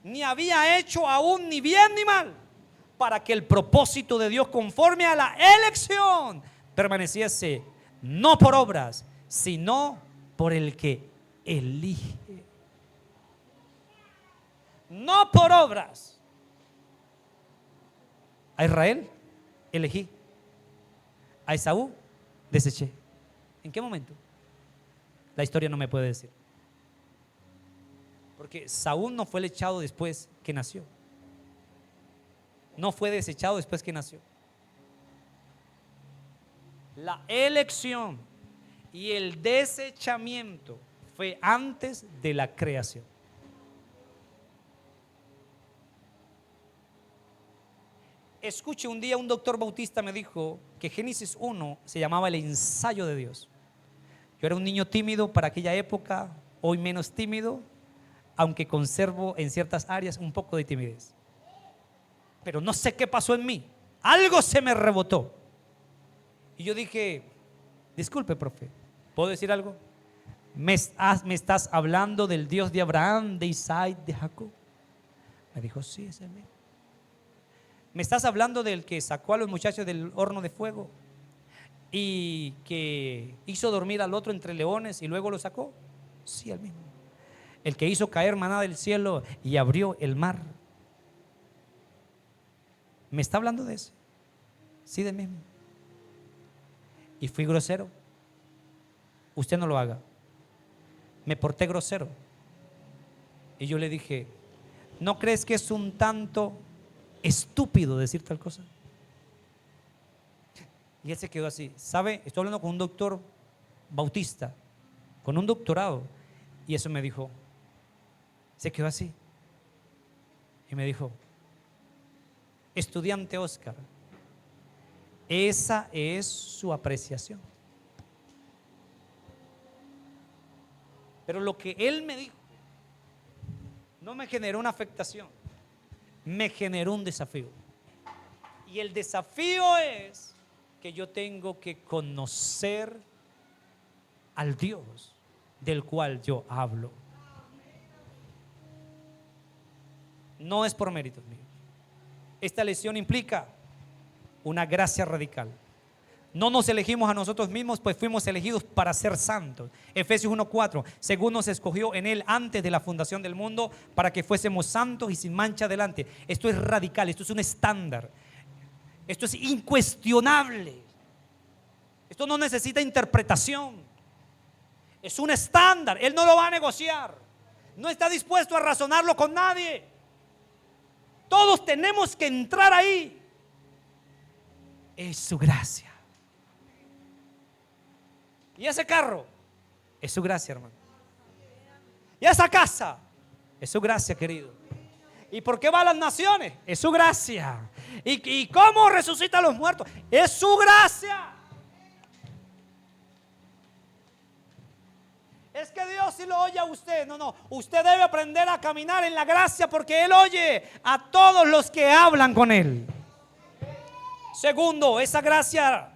ni había hecho aún ni bien ni mal, para que el propósito de Dios conforme a la elección permaneciese, no por obras, sino por el que elige. No por obras. A Israel elegí, a Esaú deseché. ¿En qué momento? La historia no me puede decir, porque Saúl no fue el echado después que nació. no fue desechado después que nació. La elección y el desechamiento fue antes de la creación. Escuche, un día un doctor bautista me dijo que Génesis 1 se llamaba el ensayo de Dios. Yo era un niño tímido para aquella época, hoy menos tímido, aunque conservo en ciertas áreas un poco de timidez. Pero no sé qué pasó en mí, algo se me rebotó. Y yo dije, disculpe, profe, ¿puedo decir algo? ¿Me estás hablando del Dios de Abraham, de Isaac, de Jacob? Me dijo, sí, es el mismo. ¿Me estás hablando del que sacó a los muchachos del horno de fuego y que hizo dormir al otro entre leones y luego lo sacó? Sí, el mismo. El que hizo caer maná del cielo y abrió el mar. ¿Me está hablando de ese? Sí, del mismo. Y fui grosero. Usted no lo haga. Me porté grosero. Y yo le dije, ¿no crees que es un tanto estúpido decir tal cosa? Y él se quedó así. ¿Sabe? Estoy hablando con un doctor bautista, con un doctorado. Y eso me dijo. Se quedó así. Y me dijo, estudiante Oscar, esa es su apreciación. Pero lo que él me dijo no me generó una afectación, me generó un desafío. Y el desafío es que yo tengo que conocer al Dios del cual yo hablo. No es por méritos míos. Esta elección implica una gracia radical. No nos elegimos a nosotros mismos, pues fuimos elegidos para ser santos. Efesios 1:4, según nos escogió en Él antes de la fundación del mundo, para que fuésemos santos y sin mancha delante. Esto es radical, esto es un estándar. Esto es incuestionable. Esto no necesita interpretación. Es un estándar, Él no lo va a negociar. No está dispuesto a razonarlo con nadie. Todos tenemos que entrar ahí. Es su gracia. Y ese carro es su gracia, hermano. Y esa casa es su gracia, querido. ¿Y por qué va a las naciones? Es su gracia. ¿Y cómo resucita a los muertos? Es su gracia. Es que Dios sí lo oye a usted. No, usted debe aprender a caminar en la gracia, porque Él oye a todos los que hablan con Él. Segundo, esa gracia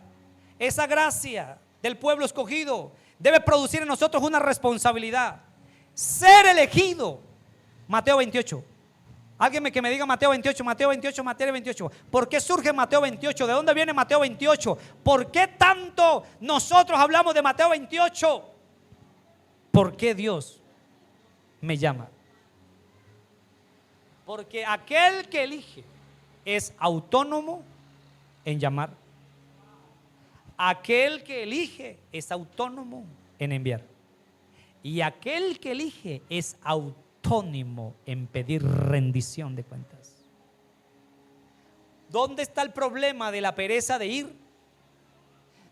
del pueblo escogido debe producir en nosotros una responsabilidad. Ser elegido. Mateo 28. Alguien que me diga Mateo 28, Mateo 28, Mateo 28. ¿Por qué surge Mateo 28? ¿De dónde viene Mateo 28? ¿Por qué tanto nosotros hablamos de Mateo 28? ¿Por qué Dios me llama? Porque aquel que elige es autónomo en llamar. Aquel que elige es autónomo en enviar. Y aquel que elige es autónomo en pedir rendición de cuentas. ¿Dónde está el problema de la pereza de ir?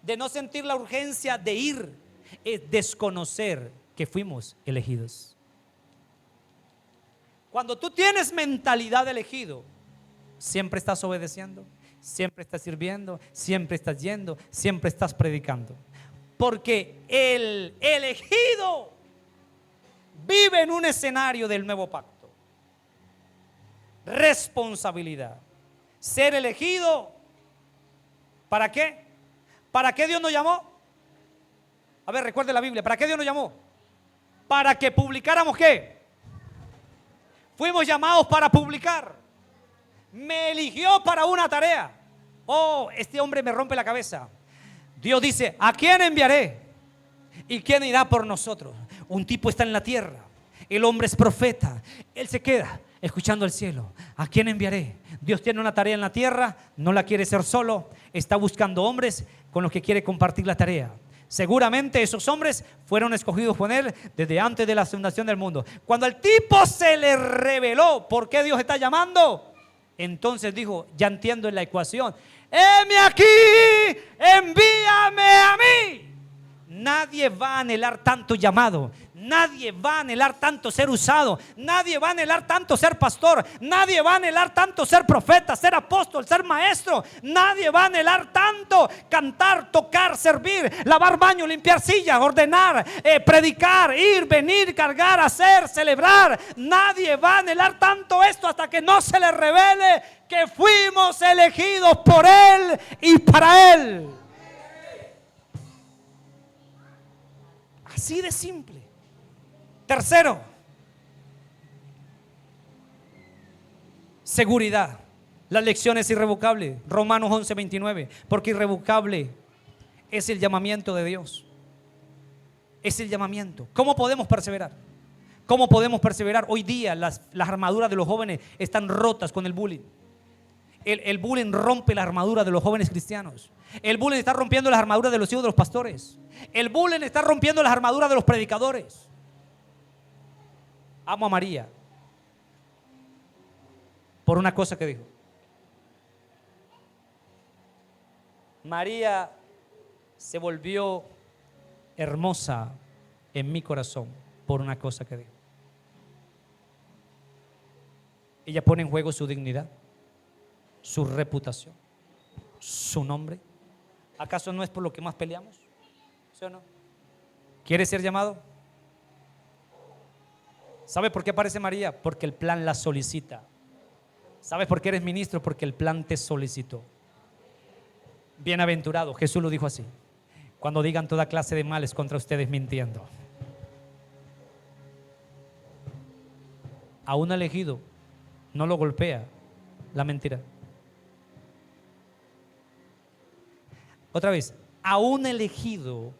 De no sentir la urgencia de ir. Es desconocer que fuimos elegidos. Cuando tú tienes mentalidad de elegido, siempre estás obedeciendo, siempre estás sirviendo, siempre estás yendo, siempre estás predicando. Porque el elegido vive en un escenario del nuevo pacto. Responsabilidad. Ser elegido, ¿para qué? ¿Para qué Dios nos llamó? A ver, recuerde la Biblia. ¿Para qué Dios nos llamó? Para que publicáramos ¿qué? Fuimos llamados para publicar. Me eligió para una tarea. Oh, este hombre me rompe la cabeza. Dios dice, ¿a quién enviaré? ¿Y quién irá por nosotros? Un tipo está en la tierra, el hombre es profeta, él se queda escuchando al cielo. ¿A quién enviaré? Dios tiene una tarea en la tierra, no la quiere hacer solo, está buscando hombres con los que quiere compartir la tarea. Seguramente esos hombres fueron escogidos por Él desde antes de la fundación del mundo. Cuando al tipo se le reveló por qué Dios está llamando, Entonces dijo, ya entiendo la ecuación. ¡Heme aquí! ¡Envíame a mí! Nadie va a anhelar tanto llamado. Nadie va a anhelar tanto ser usado. Nadie va a anhelar tanto ser pastor. Nadie va a anhelar tanto ser profeta, ser apóstol, ser maestro. Nadie va a anhelar tanto cantar, tocar, servir, lavar baño, limpiar sillas, ordenar, predicar, ir, venir, cargar, hacer, celebrar. Nadie va a anhelar tanto esto hasta que no se le revele que fuimos elegidos por Él y para Él. Así de simple. Tercero, seguridad. La lección es irrevocable. Romanos 11:29. Porque irrevocable es el llamamiento de Dios. Es el llamamiento. ¿Cómo podemos perseverar? ¿Cómo podemos perseverar? Hoy día las armaduras de los jóvenes están rotas con el bullying. El bullying rompe la armadura de los jóvenes cristianos. El bullying está rompiendo las armaduras de los hijos de los pastores. El bullying está rompiendo las armaduras de los predicadores. Amo a María por una cosa que dijo. María se volvió hermosa en mi corazón por una cosa que dijo. Ella pone en juego su dignidad, su reputación, su nombre. ¿Acaso no es por lo que más peleamos? ¿Sí o no? ¿Quiere ser llamado? ¿Sabe por qué aparece María? Porque el plan la solicita. ¿Sabes por qué eres ministro? Porque el plan te solicitó. Bienaventurado, Jesús lo dijo así: cuando digan toda clase de males contra ustedes mintiendo. A un elegido no lo golpea la mentira. Otra vez, a un elegido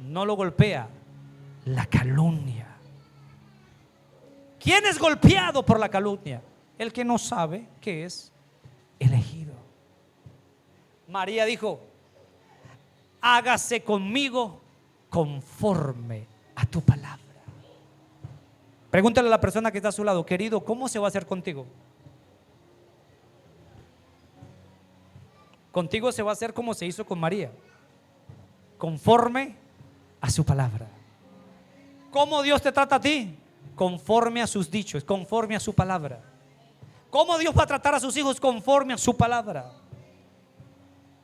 no lo golpea la calumnia. ¿Quién es golpeado por la calumnia? El que no sabe que es elegido. María dijo: hágase conmigo conforme a tu palabra. Pregúntale a la persona que está a su lado: querido, ¿cómo se va a hacer contigo? Contigo se va a hacer como se hizo con María, conforme a su palabra. ¿Cómo Dios te trata a ti? Conforme a sus dichos, conforme a su palabra. ¿Cómo Dios va a tratar a sus hijos? Conforme a su palabra.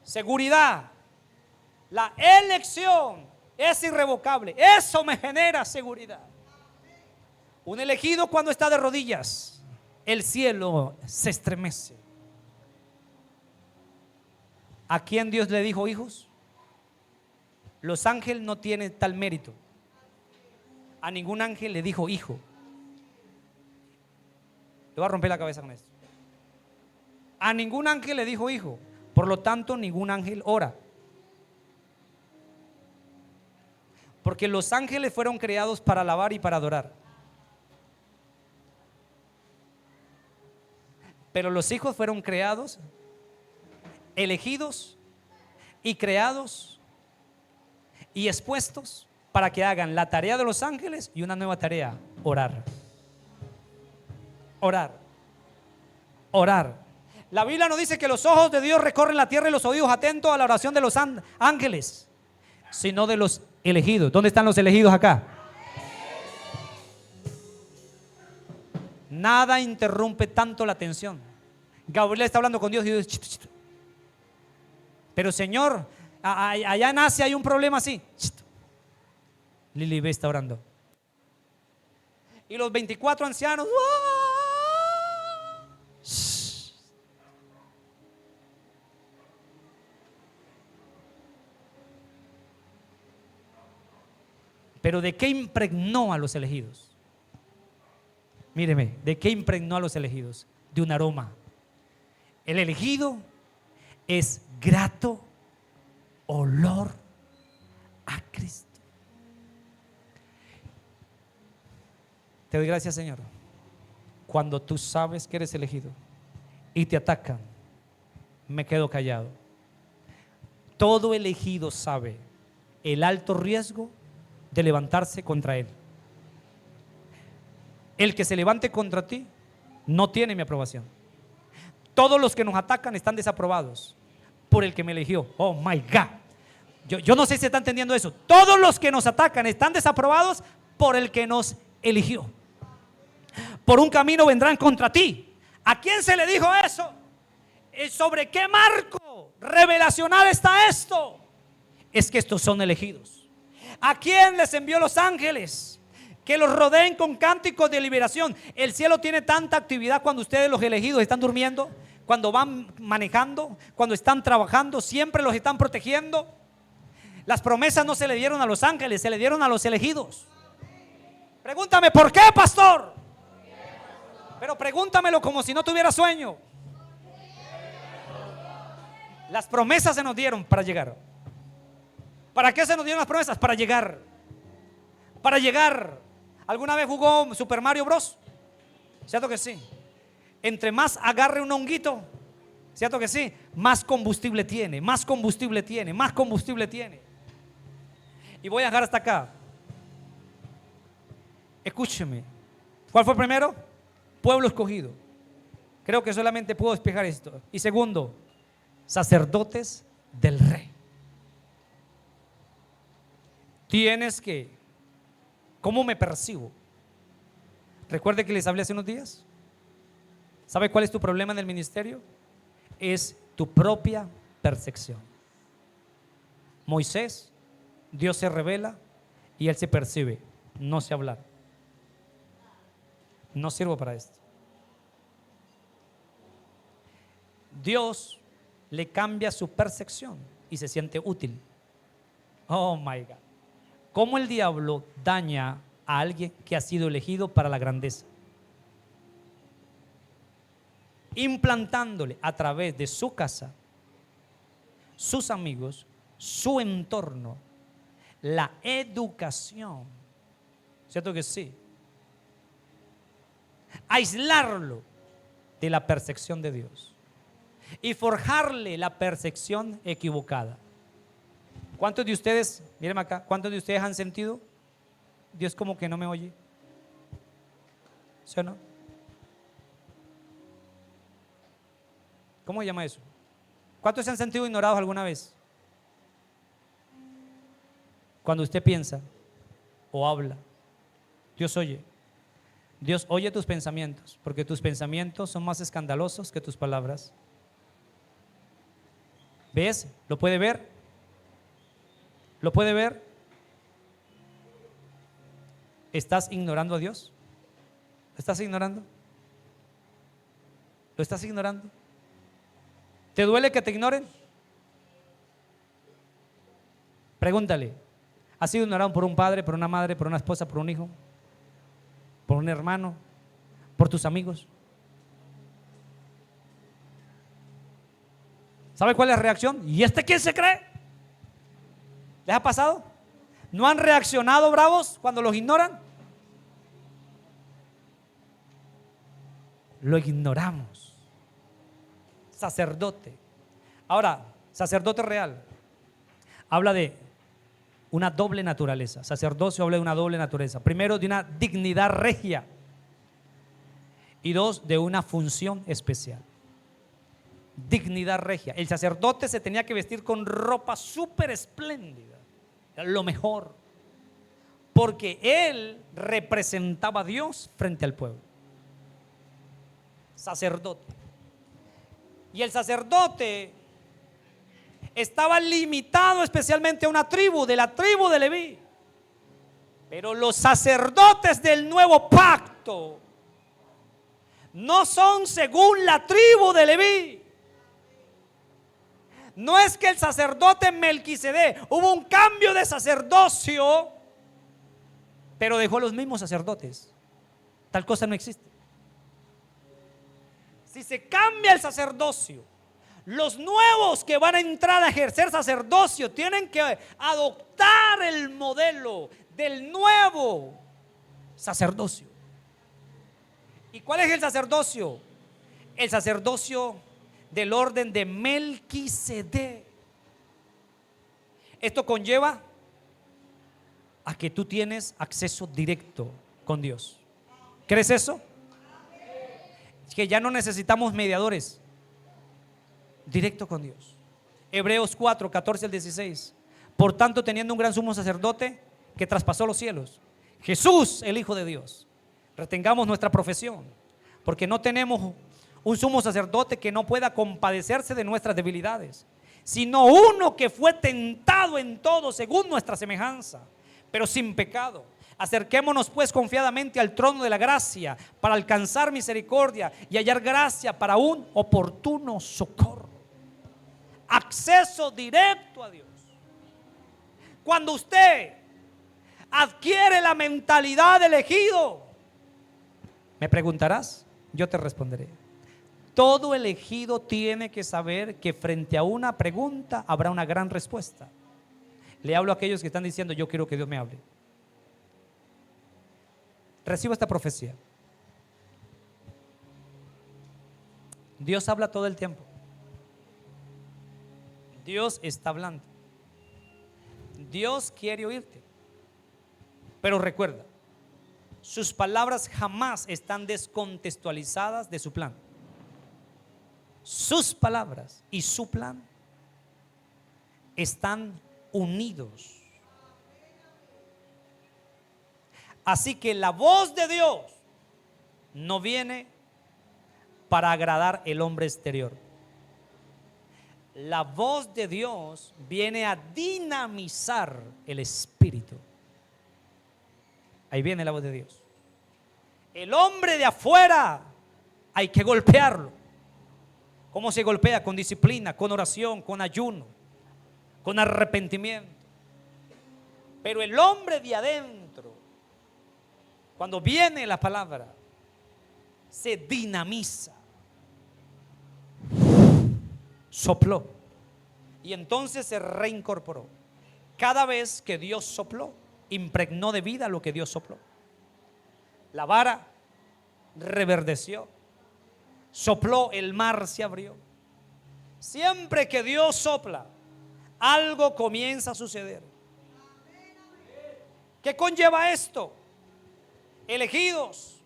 Seguridad. La elección es irrevocable. Eso me genera seguridad. Un elegido, cuando está de rodillas, el cielo se estremece. ¿A quién Dios le dijo hijos? Los ángeles no tienen tal mérito. A ningún ángel le dijo hijo. Le voy a romper la cabeza con esto. A ningún ángel le dijo hijo. Por lo tanto, ningún ángel ora. Porque los ángeles fueron creados para alabar y para adorar. Pero los hijos fueron creados, elegidos y creados y expuestos para que hagan la tarea de los ángeles y una nueva tarea: orar. Orar. Orar. La Biblia nos dice que los ojos de Dios recorren la tierra y los oídos atentos a la oración de los ángeles, sino de los elegidos. ¿Dónde están los elegidos acá? Nada interrumpe tanto la atención. Gabriel está hablando con Dios y Dios: chit, chit. Pero Señor, allá en Asia hay un problema así. Chit. Lili B está orando. Y los 24 ancianos: pero ¿de qué impregnó a los elegidos? Míreme, ¿de qué impregnó a los elegidos? De un aroma. El elegido es grato olor a Cristo. Te doy gracias, Señor, cuando tú sabes que eres elegido y te atacan, me quedo callado. Todo elegido sabe el alto riesgo de levantarse contra él. El que se levante contra ti no tiene mi aprobación. todos los que nos atacan están desaprobados por el que me eligió. Oh my God. Yo no sé si están entendiendo eso. Todos los que nos atacan están desaprobados por el que nos eligió. Por un camino vendrán contra ti. ¿A quién se le dijo eso? ¿Sobre qué marco revelacional está esto? Es que estos son elegidos. ¿A quién les envió los ángeles? Que los rodeen con cánticos de liberación. El cielo tiene tanta actividad cuando ustedes, los elegidos, están durmiendo, cuando van manejando, cuando están trabajando, siempre los están protegiendo. Las promesas no se le dieron a los ángeles, se le dieron a los elegidos. Pregúntame, ¿por qué, pastor? Pero pregúntamelo como si no tuviera sueño. Las promesas se nos dieron para llegar. ¿Para qué se nos dieron las promesas? Para llegar. Para llegar. ¿Alguna vez jugó Super Mario Bros? ¿Cierto que sí? Entre más agarre un honguito, ¿cierto que sí? Más combustible tiene, más combustible tiene, más combustible tiene. Y voy a dejar hasta acá. Escúcheme. ¿Cuál fue el primero? Pueblo escogido. Creo que solamente puedo despejar esto. Y segundo, sacerdotes del rey. Tienes que, ¿cómo me percibo? Recuerde que les hablé hace unos días. ¿Sabe cuál es tu problema en el ministerio? Es tu propia percepción. Moisés, Dios se revela y él se percibe, no sé hablar. No sirvo para esto. Dios le cambia su percepción y se siente útil. Oh my God. ¿Cómo el diablo daña a alguien que ha sido elegido para la grandeza? Implantándole a través de su casa, sus amigos, su entorno, la educación. ¿Cierto que sí? Aislarlo de la percepción de Dios y forjarle la percepción equivocada. ¿Cuántos de ustedes, mírenme acá, cuántos de ustedes han sentido Dios como que no me oye? ¿Sí o no? ¿Cómo se llama eso? ¿Cuántos se han sentido ignorados alguna vez? Cuando usted piensa o habla, Dios oye. Dios oye tus pensamientos, porque tus pensamientos son más escandalosos que tus palabras. ¿Ves? ¿Lo puede ver? ¿Lo puede ver? ¿Estás ignorando a Dios? ¿Lo estás ignorando? ¿Lo estás ignorando? ¿Te duele que te ignoren? Pregúntale. ¿Has sido ignorado por un padre, por una madre, por una esposa, por un hijo, por un hermano, por tus amigos? ¿Sabe cuál es la reacción? ¿Y este quién se cree? ¿Les ha pasado? ¿No han reaccionado bravos cuando los ignoran? Lo ignoramos. Sacerdote. Ahora, sacerdote real habla de una doble naturaleza. Sacerdocio habla de una doble naturaleza. Primero, de una dignidad regia. Y dos, de una función especial. Dignidad regia. El sacerdote se tenía que vestir con ropa súper espléndida, lo mejor, porque él representaba a Dios frente al pueblo. Sacerdote. Y el sacerdote estaba limitado especialmente a una tribu, de la tribu de Leví. Pero los sacerdotes del nuevo pacto no son según la tribu de Leví. No es que el sacerdote Melquisedec, hubo un cambio de sacerdocio, pero dejó los mismos sacerdotes. Tal cosa no existe. Si se cambia el sacerdocio, los nuevos que van a entrar a ejercer sacerdocio tienen que adoptar el modelo del nuevo sacerdocio. ¿Y cuál es el sacerdocio? El sacerdocio del orden de Melquisedec. Esto conlleva a que tú tienes acceso directo con Dios. ¿Crees eso? Que ya no necesitamos mediadores. directo con Dios. Hebreos 4, 14 al 16. Por tanto, teniendo un gran sumo sacerdote que traspasó los cielos, Jesús, el Hijo de Dios, retengamos nuestra profesión, porque no tenemos un sumo sacerdote que no pueda compadecerse de nuestras debilidades, sino uno que fue tentado en todo según nuestra semejanza, pero sin pecado. Acerquémonos pues confiadamente al trono de la gracia para alcanzar misericordia y hallar gracia para un oportuno socorro. Acceso directo a Dios. Cuando usted adquiere la mentalidad de elegido, me preguntarás, yo te responderé. Todo elegido tiene que saber que frente a una pregunta habrá una gran respuesta. Le hablo a aquellos que están diciendo, yo quiero que Dios me hable. Recibo esta profecía. Dios habla todo el tiempo. Dios está hablando. Dios quiere oírte. Pero recuerda, sus palabras jamás están descontextualizadas de su plan. Sus palabras y su plan están unidos. Así que la voz de Dios no viene para agradar el hombre exterior. La voz de Dios viene a dinamizar el espíritu. Ahí viene la voz de Dios. El hombre de afuera hay que golpearlo. ¿Cómo se golpea? Con disciplina, con oración, con ayuno, con arrepentimiento. Pero el hombre de adentro, cuando viene la palabra, se dinamiza. Sopló y entonces se reincorporó. Cada vez que Dios sopló, impregnó de vida lo que Dios sopló. La vara reverdeció, sopló, el mar se abrió. Siempre que Dios sopla, algo comienza a suceder. ¿Qué conlleva esto? Elegidos,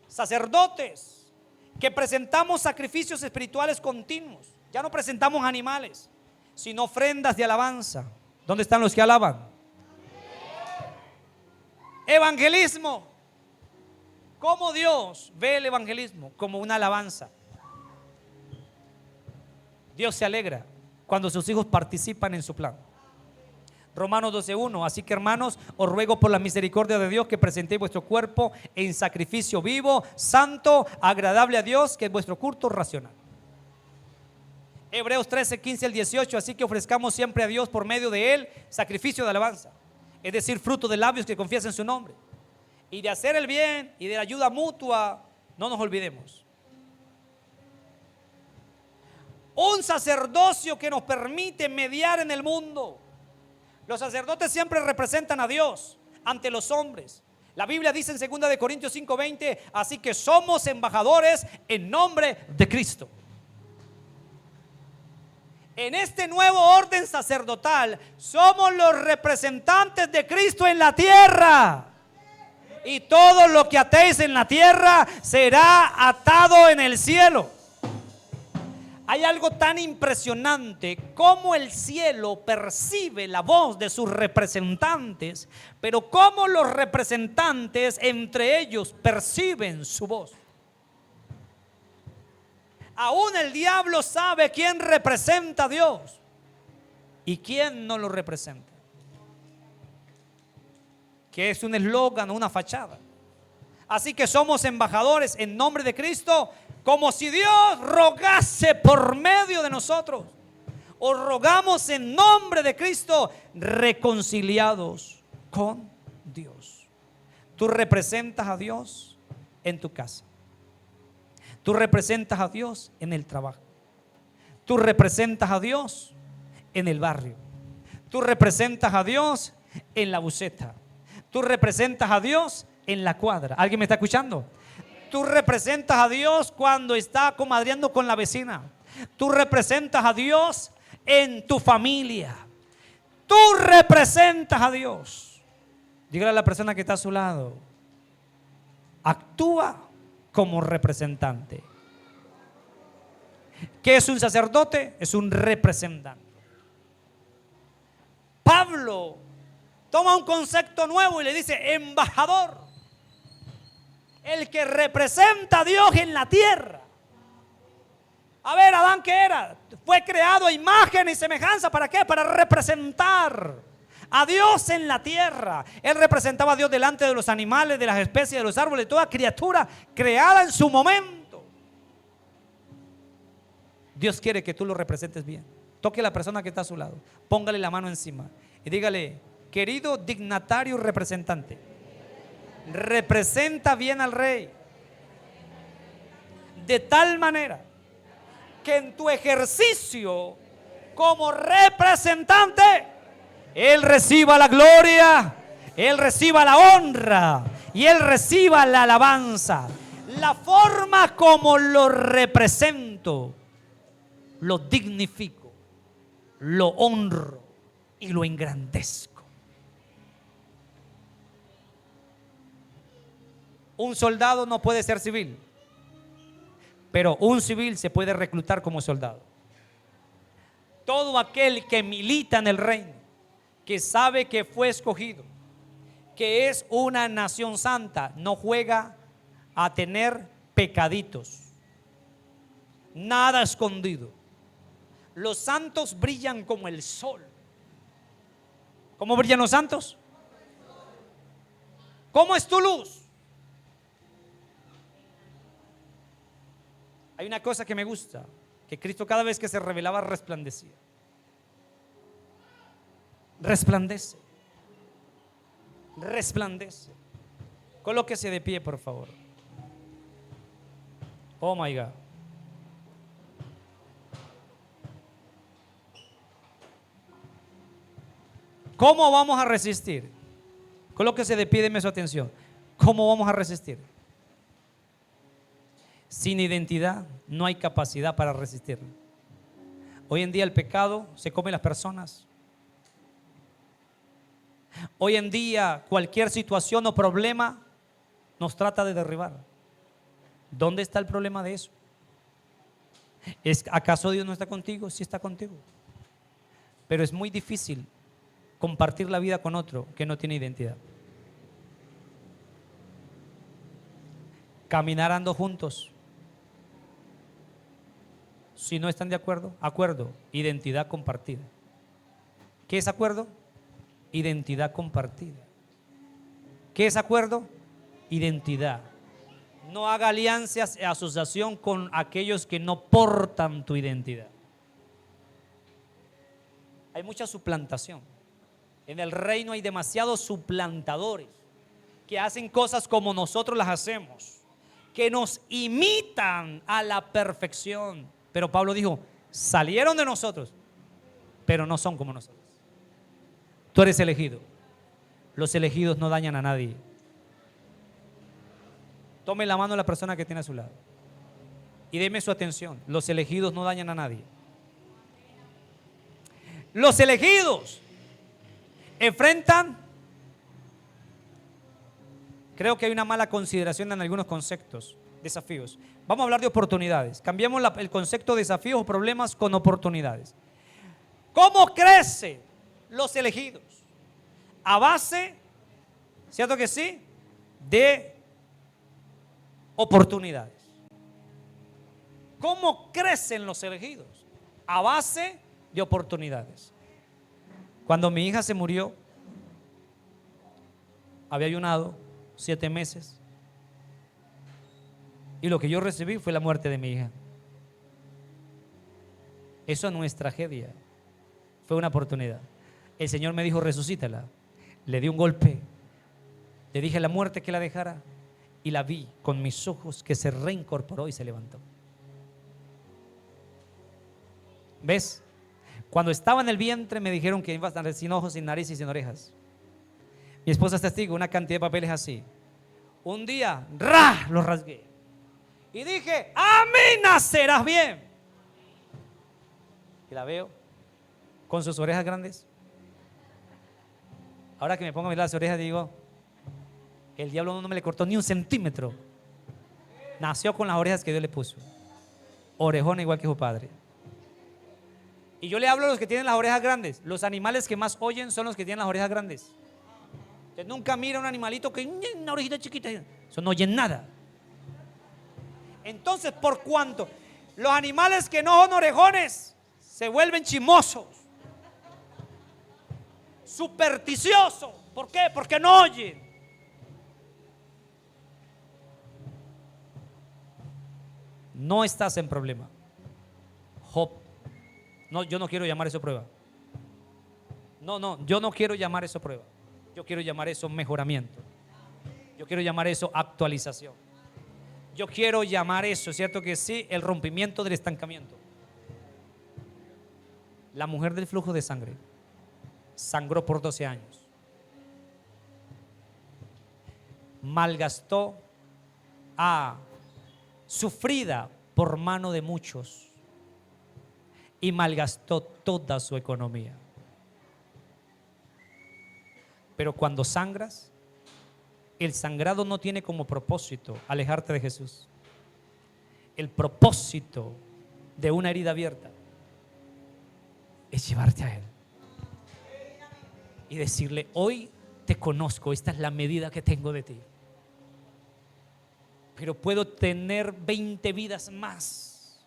sacerdotes, que presentamos sacrificios espirituales continuos. Ya no presentamos animales, sino ofrendas de alabanza. ¿Dónde están los que alaban? Evangelismo. ¿Cómo Dios ve el evangelismo? Como una alabanza. Dios se alegra cuando sus hijos participan en su plan. Romanos 12:1. Así que, hermanos, os ruego por la misericordia de Dios que presentéis vuestro cuerpo en sacrificio vivo, santo, agradable a Dios, que es vuestro culto racional. Hebreos 13:15 al 18. Así que ofrezcamos siempre a Dios por medio de él sacrificio de alabanza, es decir, fruto de labios que confiesan su nombre. Y de hacer el bien y de la ayuda mutua no nos olvidemos. Un sacerdocio que nos permite mediar en el mundo. Los sacerdotes siempre representan a Dios ante los hombres. La Biblia dice en 2 de Corintios 5:20, así que somos embajadores en nombre de Cristo. En este nuevo orden sacerdotal somos los representantes de Cristo en la tierra. Y todo lo que atéis en la tierra será atado en el cielo. Hay algo tan impresionante como el cielo percibe la voz de sus representantes, pero como los representantes entre ellos perciben su voz. Aún el diablo sabe quién representa a Dios y quién no lo representa. Que es un eslogan, una fachada. Así que somos embajadores en nombre de Cristo, como si Dios rogase por medio de nosotros. Os rogamos en nombre de Cristo, reconciliados con Dios. Tú representas a Dios en tu casa. Tú representas a Dios en el trabajo. Tú representas a Dios en el barrio. Tú representas a Dios en la buceta. Tú representas a Dios en la cuadra. ¿Alguien me está escuchando? Tú representas a Dios cuando está comadreando con la vecina. Tú representas a Dios en tu familia. Tú representas a Dios. Dígale a la persona que está a su lado: actúa como representante. ¿Qué es un sacerdote? Es un representante. Pablo toma un concepto nuevo y le dice embajador, el que representa a Dios en la tierra. A ver, Adán, ¿qué era? Fue creado a imagen y semejanza. ¿Para qué? Para representar a Dios en la tierra. Él representaba a Dios delante de los animales, de las especies, de los árboles, de toda criatura creada en su momento. Dios quiere que tú lo representes bien. Toque a la persona que está a su lado, póngale la mano encima y dígale: querido dignatario representante, representa bien al rey de tal manera que en tu ejercicio como representante Él reciba la gloria, Él reciba la honra y Él reciba la alabanza. La forma como lo represento, lo dignifico, lo honro y lo engrandezco. Un soldado no puede ser civil, pero un civil se puede reclutar como soldado. Todo aquel que milita en el reino, que sabe que fue escogido, que es una nación santa, no juega a tener pecaditos, nada escondido. Los santos brillan como el sol. ¿Cómo brillan los santos? ¿Cómo es tu luz? Hay una cosa que me gusta, que Cristo cada vez que se revelaba resplandecía. Resplandece. Resplandece. Colóquese de pie, por favor. Oh my God. ¿Cómo vamos a resistir? Colóquese de pie, deme su atención. ¿Cómo vamos a resistir? Sin identidad no hay capacidad para resistirlo. Hoy en día el pecado se come las personas. Hoy en día cualquier situación o problema nos trata de derribar. ¿Dónde está el problema de eso? ¿Acaso Dios no está contigo? Sí está contigo. Pero es muy difícil compartir la vida con otro que no tiene identidad. Caminando juntos. Si no están de acuerdo, acuerdo, identidad compartida. ¿Qué es acuerdo? Identidad compartida. ¿Qué es acuerdo? Identidad. No haga alianzas y asociación con aquellos que no portan tu identidad. Hay mucha suplantación. En el reino hay demasiados suplantadores que hacen cosas como nosotros las hacemos, que nos imitan a la perfección. Pero Pablo dijo: salieron de nosotros, pero no son como nosotros. Tú eres elegido. Los elegidos no dañan a nadie. Tome la mano a la persona que tiene a su lado y deme su atención. Los elegidos no dañan a nadie. Los elegidos enfrentan, creo que hay una mala consideración en algunos conceptos, desafíos. Vamos a hablar de oportunidades. Cambiamos el concepto de desafíos o problemas con oportunidades. ¿Cómo crecen los elegidos? A base, ¿cierto que sí?, de oportunidades. ¿Cómo crecen los elegidos? A base de oportunidades. Cuando mi hija se murió, había ayunado 7 meses y lo que yo recibí fue la muerte de mi hija. Eso no es tragedia, fue una oportunidad. El Señor me dijo: resucítala. Le di un golpe, le dije a la muerte que la dejara y la vi con mis ojos que se reincorporó y se levantó. ¿Ves? Cuando estaba en el vientre me dijeron que iba a estar sin ojos, sin nariz y sin orejas. Mi esposa es testigo, una cantidad de papeles así. Un día, ¡ra!, los rasgué y dije: a mí nacerás bien. Y la veo con sus orejas grandes. Ahora que me pongo a mirar las orejas digo: el diablo no me le cortó ni 1 centímetro. Nació con las orejas que Dios le puso. orejona igual que su padre. Y yo le hablo a los que tienen las orejas grandes. Los animales que más oyen son los que tienen las orejas grandes. Usted nunca mira a un animalito que una orejita chiquita. Eso no oyen nada. Entonces, por cuanto los animales que no son orejones se vuelven chismosos, supersticiosos. ¿Por qué? Porque no oyen. No estás en problema. Job. No, yo no quiero llamar eso prueba. No, yo no quiero llamar eso prueba. Yo quiero llamar eso mejoramiento. Yo quiero llamar eso actualización. Yo quiero llamar eso, ¿cierto que sí? El rompimiento del estancamiento. La mujer del flujo de sangre sangró por 12 años. Malgastó sufrida por mano de muchos y malgastó toda su economía. Pero cuando sangras, el sangrado no tiene como propósito alejarte de Jesús. El propósito de una herida abierta es llevarte a Él y decirle: hoy te conozco, esta es la medida que tengo de ti, pero puedo tener 20 vidas más,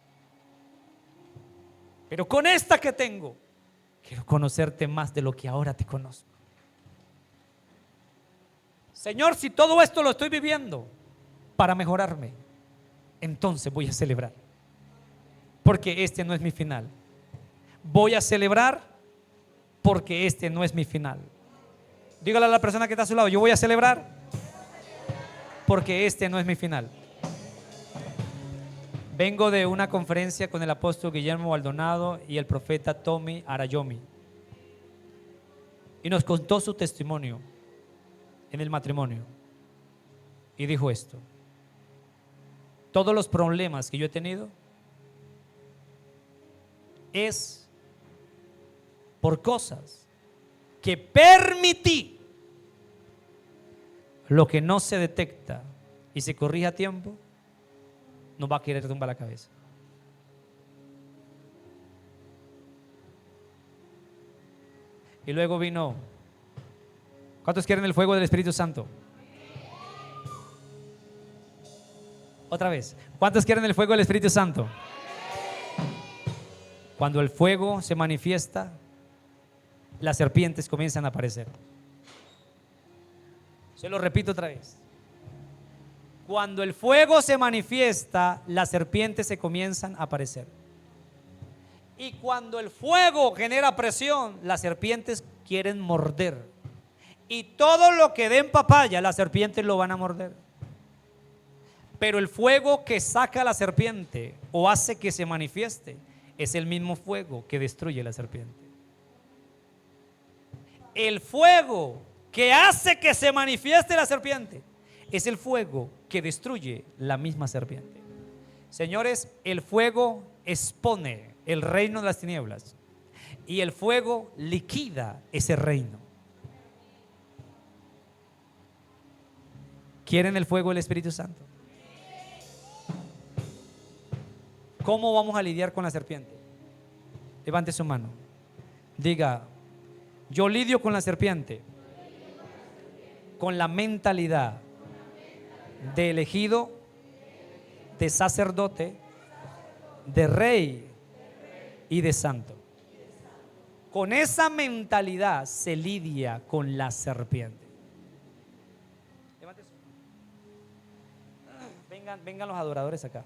pero con esta que tengo quiero conocerte más de lo que ahora te conozco. Señor, si todo esto lo estoy viviendo para mejorarme, entonces voy a celebrar, porque este no es mi final. Voy a celebrar porque este no es mi final. Dígale a la persona que está a su lado: yo voy a celebrar porque este no es mi final. Vengo de una conferencia con el apóstol Guillermo Maldonado y el profeta Tommy Arayomi, y nos contó su testimonio en el matrimonio, y dijo esto: todos los problemas que yo he tenido es por cosas que permití. Lo que no se detecta y se corrige a tiempo nos va a querer tumbar la cabeza. Y luego vino: ¿cuántos quieren el fuego del Espíritu Santo? Otra vez, ¿cuántos quieren el fuego del Espíritu Santo? Cuando el fuego se manifiesta, las serpientes comienzan a aparecer. Se lo repito otra vez. Cuando el fuego se manifiesta, las serpientes se comienzan a aparecer. Y cuando el fuego genera presión, las serpientes quieren morder. Y todo lo que den papaya, las serpientes lo van a morder. Pero el fuego que saca a la serpiente o hace que se manifieste es el mismo fuego que destruye la serpiente. El fuego que hace que se manifieste la serpiente es el fuego que destruye la misma serpiente. Señores, el fuego expone el reino de las tinieblas y el fuego liquida ese reino. ¿Quieren el fuego del Espíritu Santo? ¿Cómo vamos a lidiar con la serpiente? Levante su mano. Diga: yo lidio con la serpiente con la mentalidad de elegido, de sacerdote, de rey y de santo. Con esa mentalidad se lidia con la serpiente. Levante su mano. Vengan los adoradores acá.